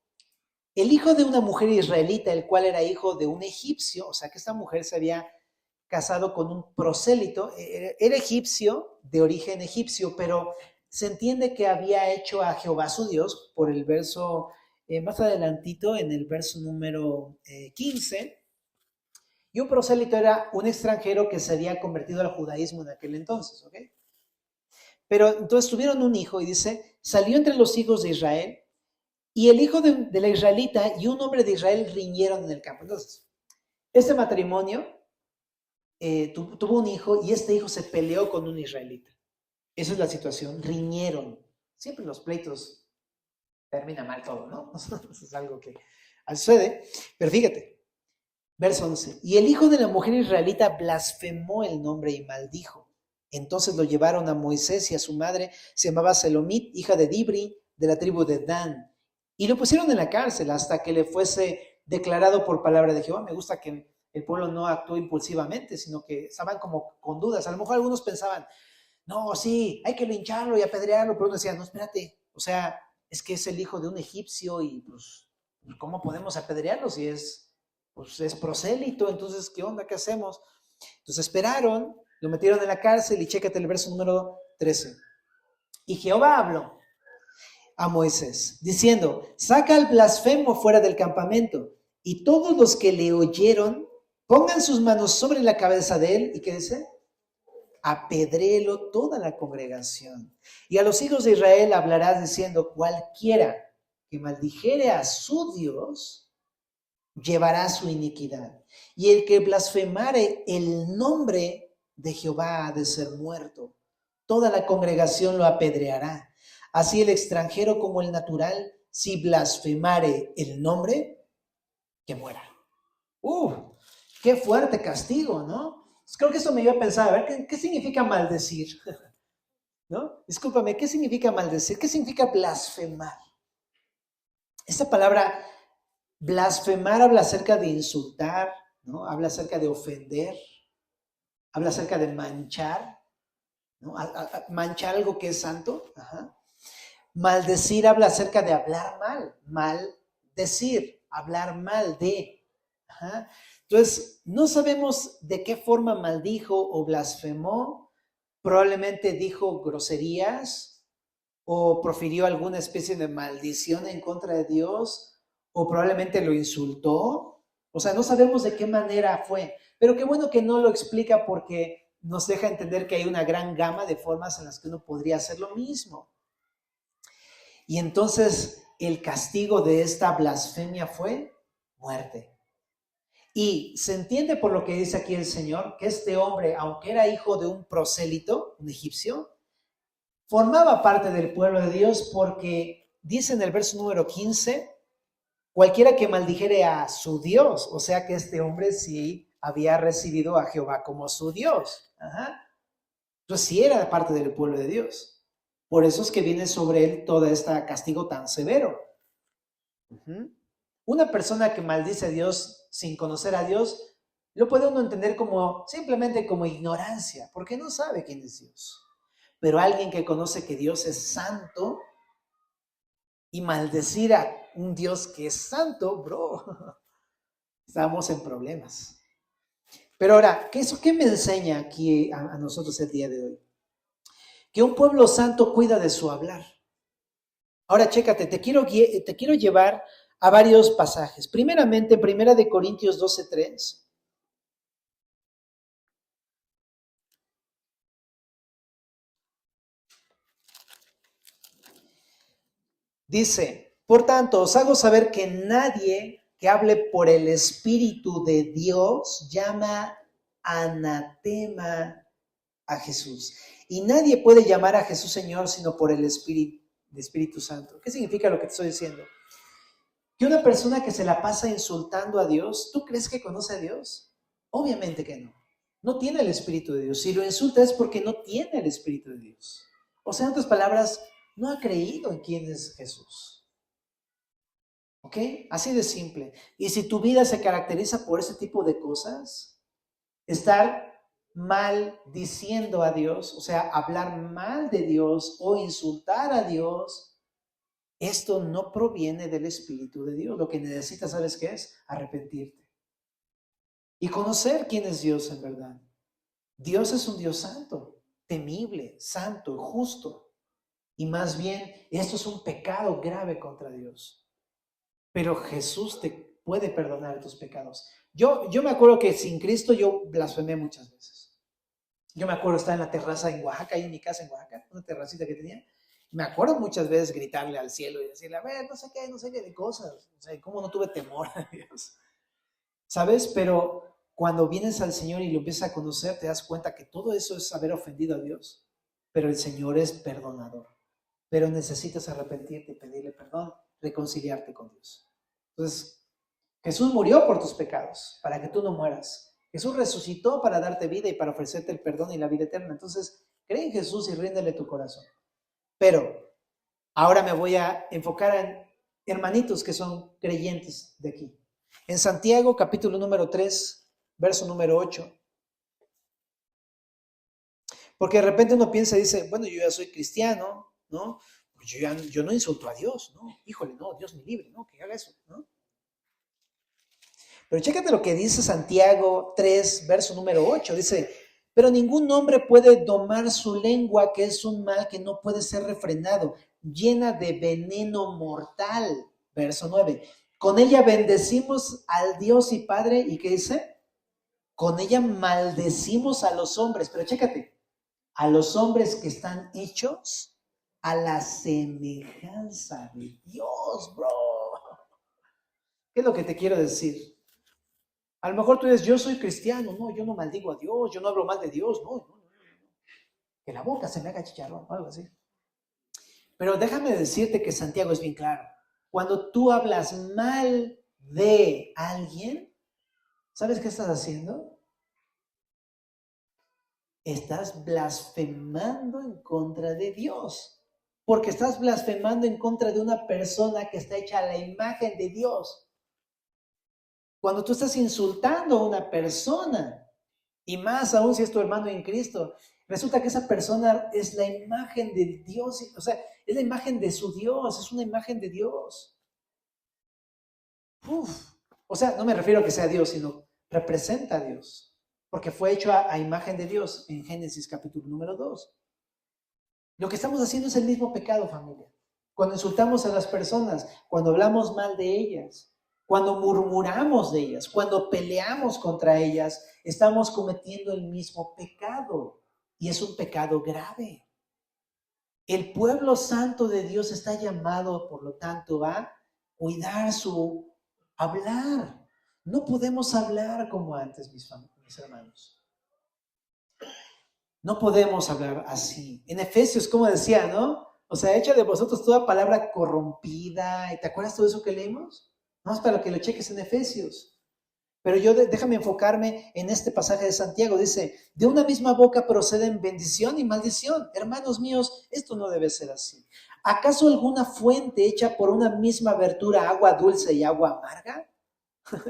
el hijo de una mujer israelita, el cual era hijo de un egipcio, o sea que esta mujer se había casado con un prosélito, era egipcio, de origen egipcio, pero se entiende que había hecho a Jehová su Dios, por el verso más adelantito, en el verso número 15, y un prosélito era un extranjero que se había convertido al judaísmo en aquel entonces, ¿ok? Pero entonces tuvieron un hijo y dice, salió entre los hijos de Israel y el hijo de la israelita y un hombre de Israel riñeron en el campo. Entonces, este matrimonio tuvo un hijo y este hijo se peleó con un israelita. Esa es la situación, riñeron. Siempre los pleitos termina mal todo, ¿no? Eso es algo que sucede. Pero fíjate, verso 11. Y el hijo de la mujer israelita blasfemó el nombre y maldijo. Entonces lo llevaron a Moisés y a su madre, se llamaba Selomit, hija de Dibri, de la tribu de Dan. Y lo pusieron en la cárcel hasta que le fuese declarado por palabra de Jehová. Me gusta que el pueblo no actuó impulsivamente, sino que estaban como con dudas. A lo mejor algunos pensaban, no, sí, hay que lincharlo y apedrearlo, pero uno decía, no, espérate, o sea, es que es el hijo de un egipcio y pues, ¿cómo podemos apedrearlo si pues, es prosélito? Entonces, ¿qué onda? ¿Qué hacemos? Entonces esperaron, lo metieron en la cárcel y chécate el verso número 13. Y Jehová habló a Moisés, diciendo, saca al blasfemo fuera del campamento, y todos los que le oyeron pongan sus manos sobre la cabeza de él, ¿y qué dice? Apedréelo toda la congregación. Y a los hijos de Israel hablarás diciendo, cualquiera que maldijere a su Dios, llevará su iniquidad. Y el que blasfemare el nombre de Jehová ha de ser muerto. Toda la congregación lo apedreará. Así el extranjero como el natural, si blasfemare el nombre, que muera. Qué fuerte castigo, ¿no? Creo que eso me iba a pensar, a ver, ¿qué significa maldecir? ¿No? Discúlpame, ¿qué significa maldecir? ¿Qué significa blasfemar? Esta palabra blasfemar habla acerca de insultar, ¿no? Habla acerca de ofender, habla acerca de manchar, ¿no? Manchar algo que es santo. Ajá. Maldecir habla acerca de hablar mal, maldecir, hablar mal de. Ajá. Entonces, no sabemos de qué forma maldijo o blasfemó, probablemente dijo groserías o profirió alguna especie de maldición en contra de Dios o probablemente lo insultó. O sea, no sabemos de qué manera fue, pero qué bueno que no lo explica porque nos deja entender que hay una gran gama de formas en las que uno podría hacer lo mismo. Y entonces el castigo de esta blasfemia fue muerte. Y se entiende por lo que dice aquí el Señor, que este hombre, aunque era hijo de un prosélito, un egipcio, formaba parte del pueblo de Dios porque dice en el verso número 15, cualquiera que maldijere a su Dios, o sea que este hombre sí había recibido a Jehová como su Dios. Ajá. Entonces sí era parte del pueblo de Dios. Por eso es que viene sobre él todo este castigo tan severo. Una persona que maldice a Dios sin conocer a Dios, lo puede uno entender como simplemente como ignorancia, porque no sabe quién es Dios. Pero alguien que conoce que Dios es santo y maldecir a un Dios que es santo, bro, estamos en problemas. Pero ahora, ¿qué me enseña aquí a nosotros el día de hoy? Que un pueblo santo cuida de su hablar. Ahora, chécate, te quiero llevar a varios pasajes. Primeramente, Primera de Corintios 12:3. Dice, por tanto, os hago saber que nadie que hable por el Espíritu de Dios llama anatema a Jesús. Y nadie puede llamar a Jesús Señor sino por el Espíritu Santo. ¿Qué significa lo que te estoy diciendo? Que una persona que se la pasa insultando a Dios, ¿tú crees que conoce a Dios? Obviamente que no. No tiene el Espíritu de Dios. Si lo insulta es porque no tiene el Espíritu de Dios. O sea, en otras palabras, no ha creído en quién es Jesús. ¿Ok? Así de simple. Y si tu vida se caracteriza por ese tipo de cosas, estar maldiciendo a Dios, o sea, hablar mal de Dios o insultar a Dios, esto no proviene del Espíritu de Dios. Lo que necesitas, ¿sabes qué es? Arrepentirte. Y conocer quién es Dios en verdad. Dios es un Dios santo, temible, santo, justo. Y más bien, esto es un pecado grave contra Dios. Pero Jesús te puede perdonar tus pecados. Yo me acuerdo que sin Cristo yo blasfemé muchas veces. Yo me acuerdo estar en la terraza en Oaxaca, ahí en mi casa en Oaxaca, una terracita que tenía. Me acuerdo muchas veces gritarle al cielo y decirle, a ver, no sé qué de cosas. O sea, cómo no tuve temor a Dios. ¿Sabes? Pero Cuando vienes al Señor y lo empiezas a conocer, te das cuenta que todo eso es haber ofendido a Dios. Pero el Señor es perdonador. Pero necesitas arrepentirte, pedirle perdón, reconciliarte con Dios. Entonces, Jesús murió por tus pecados, para que tú no mueras. Jesús resucitó para darte vida y para ofrecerte el perdón y la vida eterna. Entonces, cree en Jesús y ríndele tu corazón. Pero ahora me voy a enfocar en hermanitos que son creyentes de aquí. En Santiago, capítulo número 3, verso número 8. Porque de repente uno piensa y dice, bueno, yo ya soy cristiano, ¿no? Pues yo no insulto a Dios, ¿no? Híjole, no, Dios me libre, ¿no? Que haga eso, ¿no? Pero chécate lo que dice Santiago 3, verso número 8. Dice, pero ningún hombre puede domar su lengua, que es un mal que no puede ser refrenado, llena de veneno mortal. Verso 9. Con ella bendecimos al Dios y Padre, ¿y qué dice? Con ella maldecimos a los hombres. Pero chécate, a los hombres que están hechos a la semejanza de Dios, bro. ¿Qué es lo que te quiero decir? A lo mejor tú dices, yo soy cristiano, no, yo no maldigo a Dios, yo no hablo mal de Dios, no. Que la boca se me haga chicharrón, algo así. Pero déjame decirte que Santiago es bien claro. Cuando tú hablas mal de alguien, ¿sabes qué estás haciendo? Estás blasfemando en contra de Dios. Porque estás blasfemando en contra de una persona que está hecha a la imagen de Dios. Cuando tú estás insultando a una persona, y más aún si es tu hermano en Cristo, resulta que esa persona es la imagen de Dios, o sea, es la imagen de su Dios, es una imagen de Dios. O sea, no me refiero a que sea Dios, sino representa a Dios, porque fue hecho a imagen de Dios en Génesis capítulo número 2. Lo que estamos haciendo es el mismo pecado, familia. Cuando insultamos a las personas, cuando hablamos mal de ellas, cuando murmuramos de ellas, cuando peleamos contra ellas, estamos cometiendo el mismo pecado. Y es un pecado grave. El pueblo santo de Dios está llamado, por lo tanto, a cuidar su hablar. No podemos hablar como antes, mis hermanos. No podemos hablar así. En Efesios, como decía, ¿no? O sea, echa de vosotros toda palabra corrompida. ¿Y te acuerdas todo eso que leímos? Vamos para que lo cheques en Efesios. Pero déjame enfocarme en este pasaje de Santiago. Dice, de una misma boca proceden bendición y maldición. Hermanos míos, esto no debe ser así. ¿Acaso alguna fuente hecha por una misma abertura, agua dulce y agua amarga?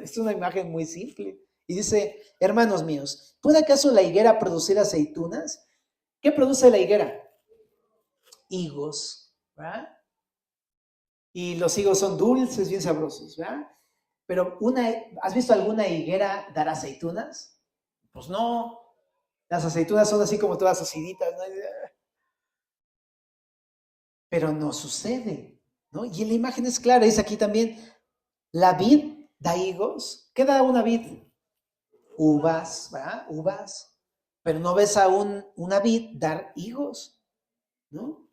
Es una imagen muy simple. Y dice, hermanos míos, ¿puede acaso la higuera producir aceitunas? ¿Qué produce la higuera? Higos, ¿verdad? Y los higos son dulces, bien sabrosos, ¿verdad? Pero ¿has visto alguna higuera dar aceitunas? Pues no. Las aceitunas son así como todas aciditas, ¿no? Pero no sucede, ¿no? Y la imagen es clara, dice aquí también, la vid da higos. ¿Qué da una vid? Uvas, ¿verdad? Uvas. Pero no ves a una vid dar higos, ¿no?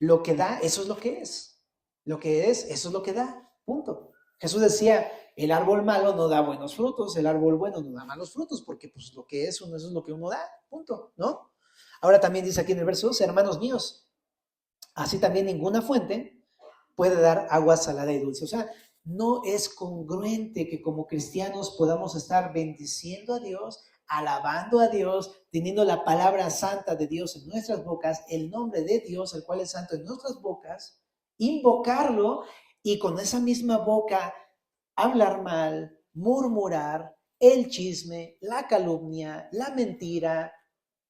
Lo que da, eso es lo que es. Lo que es, eso es lo que da. Punto. Jesús decía, el árbol malo no da buenos frutos, el árbol bueno no da malos frutos, porque pues lo que es uno, eso es lo que uno da. Punto, ¿no? Ahora también dice aquí en el verso 12, hermanos míos, así también ninguna fuente puede dar agua salada y dulce. O sea, no es congruente que como cristianos podamos estar bendiciendo a Dios, alabando a Dios, teniendo la palabra santa de Dios en nuestras bocas, el nombre de Dios, el cual es santo en nuestras bocas, invocarlo y con esa misma boca hablar mal, murmurar, el chisme, la calumnia, la mentira,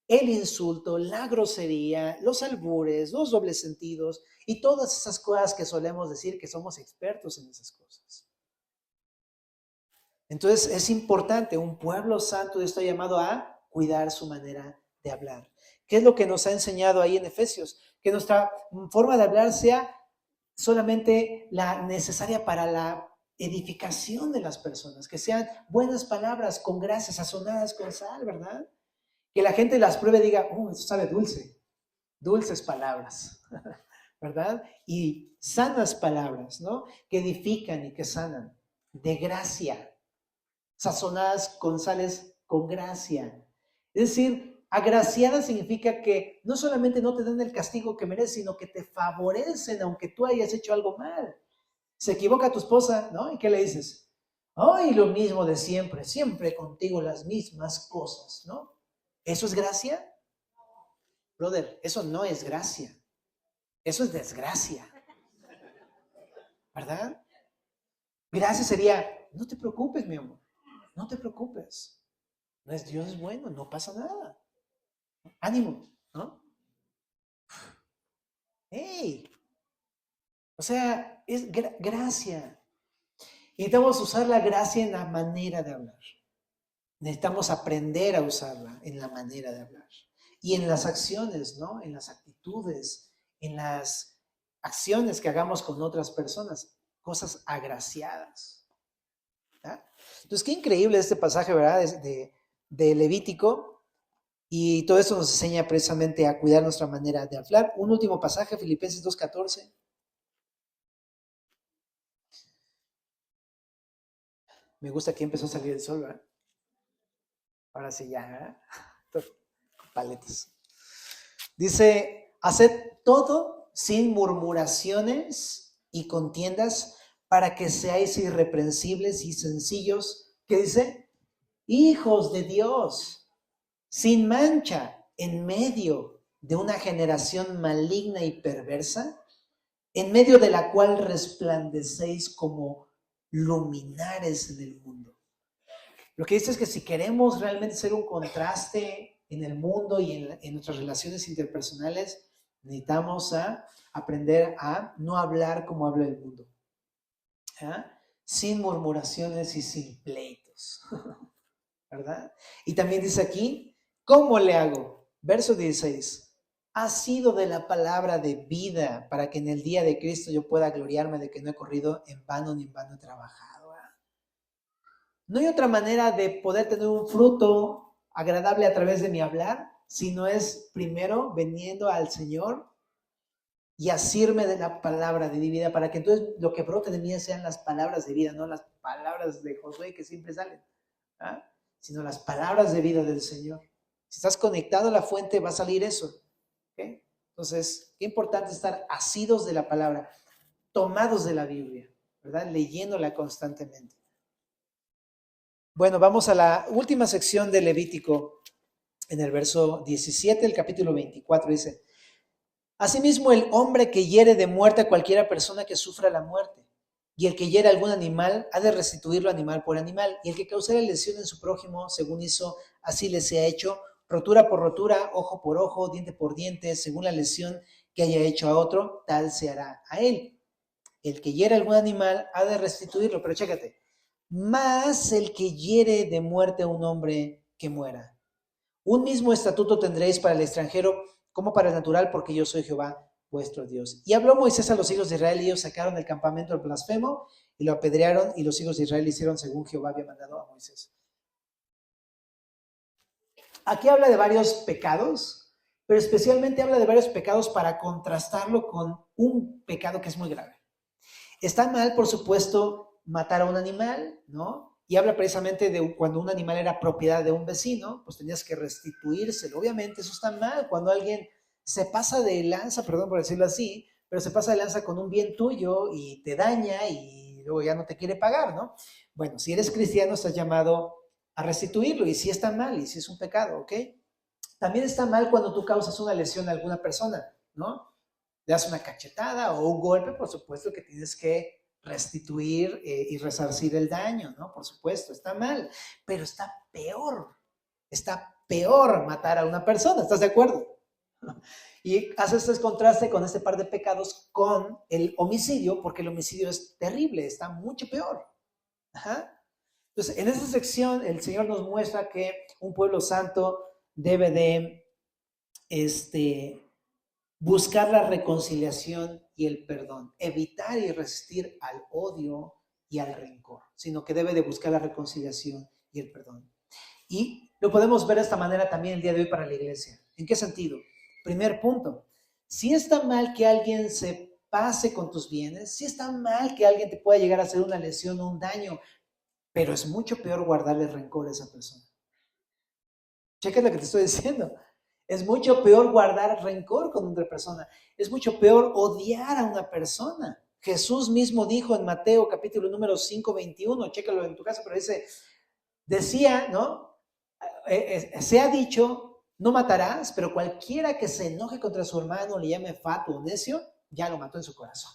el insulto, la grosería, los albures, los dobles sentidos y todas esas cosas que solemos decir que somos expertos en esas cosas. Entonces es importante, un pueblo santo está llamado a cuidar su manera de hablar. ¿Qué es lo que nos ha enseñado ahí en Efesios? Que nuestra forma de hablar sea solamente la necesaria para la edificación de las personas, que sean buenas palabras con gracia, sazonadas con sal, ¿verdad? Que la gente las pruebe y diga, esto sabe dulce, dulces palabras, ¿verdad? Y sanas palabras, ¿no? Que edifican y que sanan, de gracia, sazonadas con sales con gracia. Es decir, agraciada significa que no solamente no te dan el castigo que mereces, sino que te favorecen aunque tú hayas hecho algo mal. Se equivoca tu esposa, ¿no? ¿Y qué le dices? Ay, lo mismo de siempre, siempre contigo las mismas cosas, ¿no? ¿Eso es gracia? Brother, eso no es gracia. Eso es desgracia, ¿verdad? Gracia sería, no te preocupes, mi amor, no te preocupes. No es Dios es bueno, no pasa nada. Ánimo, ¿no? ¡Hey! O sea, es gracia. Y necesitamos usar la gracia en la manera de hablar. Necesitamos aprender a usarla en la manera de hablar. Y en las acciones, ¿no? En las actitudes, en las acciones que hagamos con otras personas. Cosas agraciadas. ¿Verdad? Entonces, qué increíble este pasaje, ¿verdad? De Levítico. Y todo esto nos enseña precisamente a cuidar nuestra manera de hablar. Un último pasaje, Filipenses 2:14. Me gusta que empezó a salir el sol, ¿verdad? Ahora sí ya, ¿eh? Paletas. Dice, haced todo sin murmuraciones y contiendas para que seáis irreprensibles y sencillos. ¿Qué dice? Hijos de Dios, sin mancha, en medio de una generación maligna y perversa, en medio de la cual resplandecéis como luminares en el mundo. Lo que dice es que si queremos realmente ser un contraste en el mundo y en nuestras relaciones interpersonales, necesitamos aprender a no hablar como habla el mundo, sin murmuraciones y sin pleitos, ¿verdad? Y también dice aquí, ¿cómo le hago? Verso 16, ha sido de la palabra de vida para que en el día de Cristo yo pueda gloriarme de que no he corrido en vano ni en vano he trabajado. No hay otra manera de poder tener un fruto agradable a través de mi hablar, si no es primero veniendo al Señor y asirme de la palabra de vida, para que entonces lo que brote de mí sean las palabras de vida, no las palabras de Josué que siempre salen, ¿ah? Sino las palabras de vida del Señor. Si estás conectado a la fuente, va a salir eso. ¿Okay? Entonces, qué importante estar asidos de la palabra, tomados de la Biblia, ¿verdad? Leyéndola constantemente. Bueno, vamos a la última sección de Levítico, en el verso 17 del capítulo 24, dice, asimismo el hombre que hiere de muerte a cualquiera persona que sufra la muerte, y el que hiere a algún animal ha de restituirlo animal por animal, y el que causare lesión en su prójimo, según hizo, así le sea hecho, rotura por rotura, ojo por ojo, diente por diente, según la lesión que haya hecho a otro, tal se hará a él. El que hiere a algún animal ha de restituirlo, pero chécate, más el que hiere de muerte a un hombre que muera. Un mismo estatuto tendréis para el extranjero como para el natural, porque yo soy Jehová vuestro Dios. Y habló Moisés a los hijos de Israel, y ellos sacaron del campamento el blasfemo y lo apedrearon, y los hijos de Israel hicieron según Jehová había mandado a Moisés. Aquí habla de varios pecados, pero especialmente habla de varios pecados para contrastarlo con un pecado que es muy grave. Está mal, por supuesto, matar a un animal, ¿no? Y habla precisamente de cuando un animal era propiedad de un vecino, pues tenías que restituírselo. Obviamente eso está mal, cuando alguien se pasa de lanza, perdón por decirlo así, pero se pasa de lanza con un bien tuyo y te daña y luego ya no te quiere pagar, ¿no? Bueno, si eres cristiano estás llamado a restituirlo y si está mal y si es un pecado, ¿ok? También está mal cuando tú causas una lesión a alguna persona, ¿no? Le das una cachetada o un golpe, por supuesto que tienes que restituir y resarcir el daño, ¿no? Por supuesto, está mal, pero está peor matar a una persona, ¿estás de acuerdo? Y haces este contraste con este par de pecados con el homicidio, porque el homicidio es terrible, está mucho peor. Ajá. Entonces, en esta sección el Señor nos muestra que un pueblo santo debe de buscar la reconciliación y el perdón, evitar y resistir al odio y al rencor, sino que debe de buscar la reconciliación y el perdón. Y lo podemos ver de esta manera también el día de hoy para la iglesia. ¿En qué sentido? Primer punto, si está mal que alguien se pase con tus bienes, si está mal que alguien te pueda llegar a hacer una lesión o un daño, pero es mucho peor guardarle rencor a esa persona. Checa lo que te estoy diciendo. Es mucho peor guardar rencor con otra persona. Es mucho peor odiar a una persona. Jesús mismo dijo en Mateo capítulo número 5, 21, chécalo en tu casa, pero decía, ¿no? Se ha dicho, no matarás, pero cualquiera que se enoje contra su hermano, le llame fatuo o necio, ya lo mató en su corazón.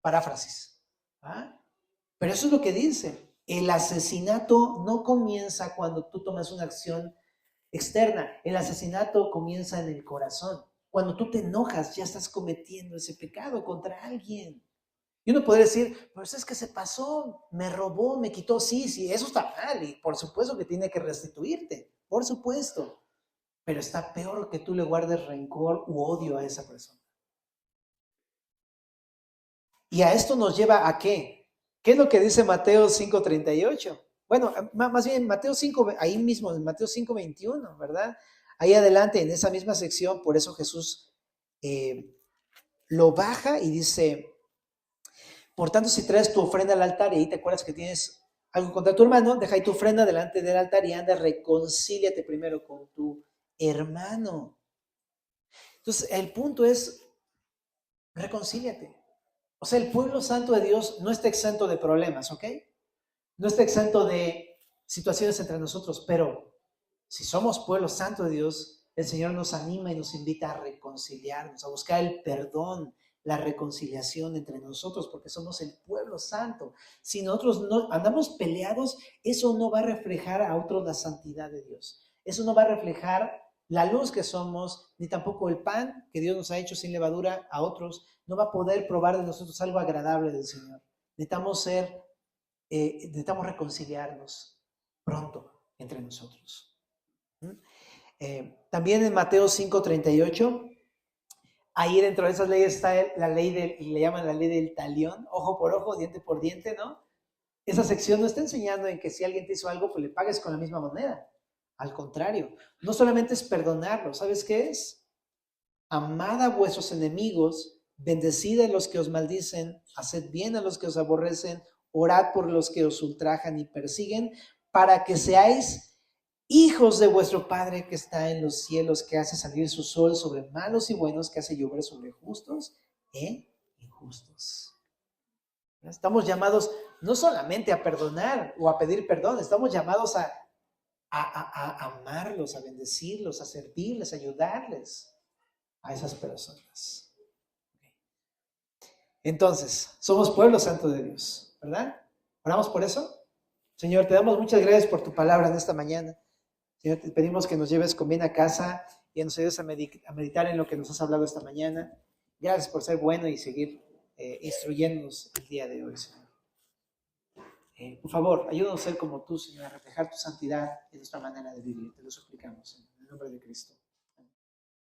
Paráfrasis. ¿Ah? Pero eso es lo que dice. El asesinato no comienza cuando tú tomas una acción externa. El asesinato comienza en el corazón. Cuando tú te enojas, ya estás cometiendo ese pecado contra alguien. Y uno puede decir, pues es que se pasó, me robó, me quitó. Sí, sí, eso está mal. Y por supuesto que tiene que restituirte. Por supuesto. Pero está peor que tú le guardes rencor u odio a esa persona. ¿Y a esto nos lleva a qué? ¿Qué es lo que dice Mateo 5:38? Bueno, más bien Mateo 5, ahí mismo, en Mateo 5:21, ¿verdad? Ahí adelante, en esa misma sección, por eso Jesús lo baja y dice, por tanto, si traes tu ofrenda al altar y ahí te acuerdas que tienes algo contra tu hermano, deja ahí tu ofrenda delante del altar y anda, reconcíliate primero con tu hermano. Entonces, el punto es, reconcíliate. O sea, el pueblo santo de Dios no está exento de problemas, ¿ok? No está exento de situaciones entre nosotros, pero si somos pueblo santo de Dios, el Señor nos anima y nos invita a reconciliarnos, a buscar el perdón, la reconciliación entre nosotros, porque somos el pueblo santo. Si nosotros no andamos peleados, eso no va a reflejar a otros la santidad de Dios. Eso no va a reflejar la luz que somos, ni tampoco el pan que Dios nos ha hecho sin levadura a otros. No va a poder probar de nosotros algo agradable del Señor. Necesitamos reconciliarnos pronto entre nosotros. También en Mateo 5:38, ahí dentro de esas leyes está la ley le llaman la ley del talión, ojo por ojo, diente por diente, ¿no? Esa sección no está enseñando en que si alguien te hizo algo, pues le pagues con la misma moneda. Al contrario, no solamente es perdonarlo, ¿sabes qué es? Amad a vuestros enemigos, bendecid a los que os maldicen, haced bien a los que os aborrecen, orad por los que os ultrajan y persiguen, para que seáis hijos de vuestro Padre que está en los cielos, que hace salir su sol sobre malos y buenos, que hace llover sobre justos e injustos. Estamos llamados no solamente a perdonar o a pedir perdón, estamos llamados a amarlos, a bendecirlos, a servirles, a ayudarles a esas personas. Entonces, somos pueblo santo de Dios, ¿verdad? ¿Oramos por eso? Señor, te damos muchas gracias por tu palabra en esta mañana. Señor, te pedimos que nos lleves con bien a casa y nos ayudes a meditar en lo que nos has hablado esta mañana. Gracias por ser bueno y seguir instruyéndonos el día de hoy, Señor. Por favor, ayúdanos a ser como tú, Señor, a reflejar tu santidad en nuestra manera de vivir. Te lo suplicamos, en el nombre de Cristo.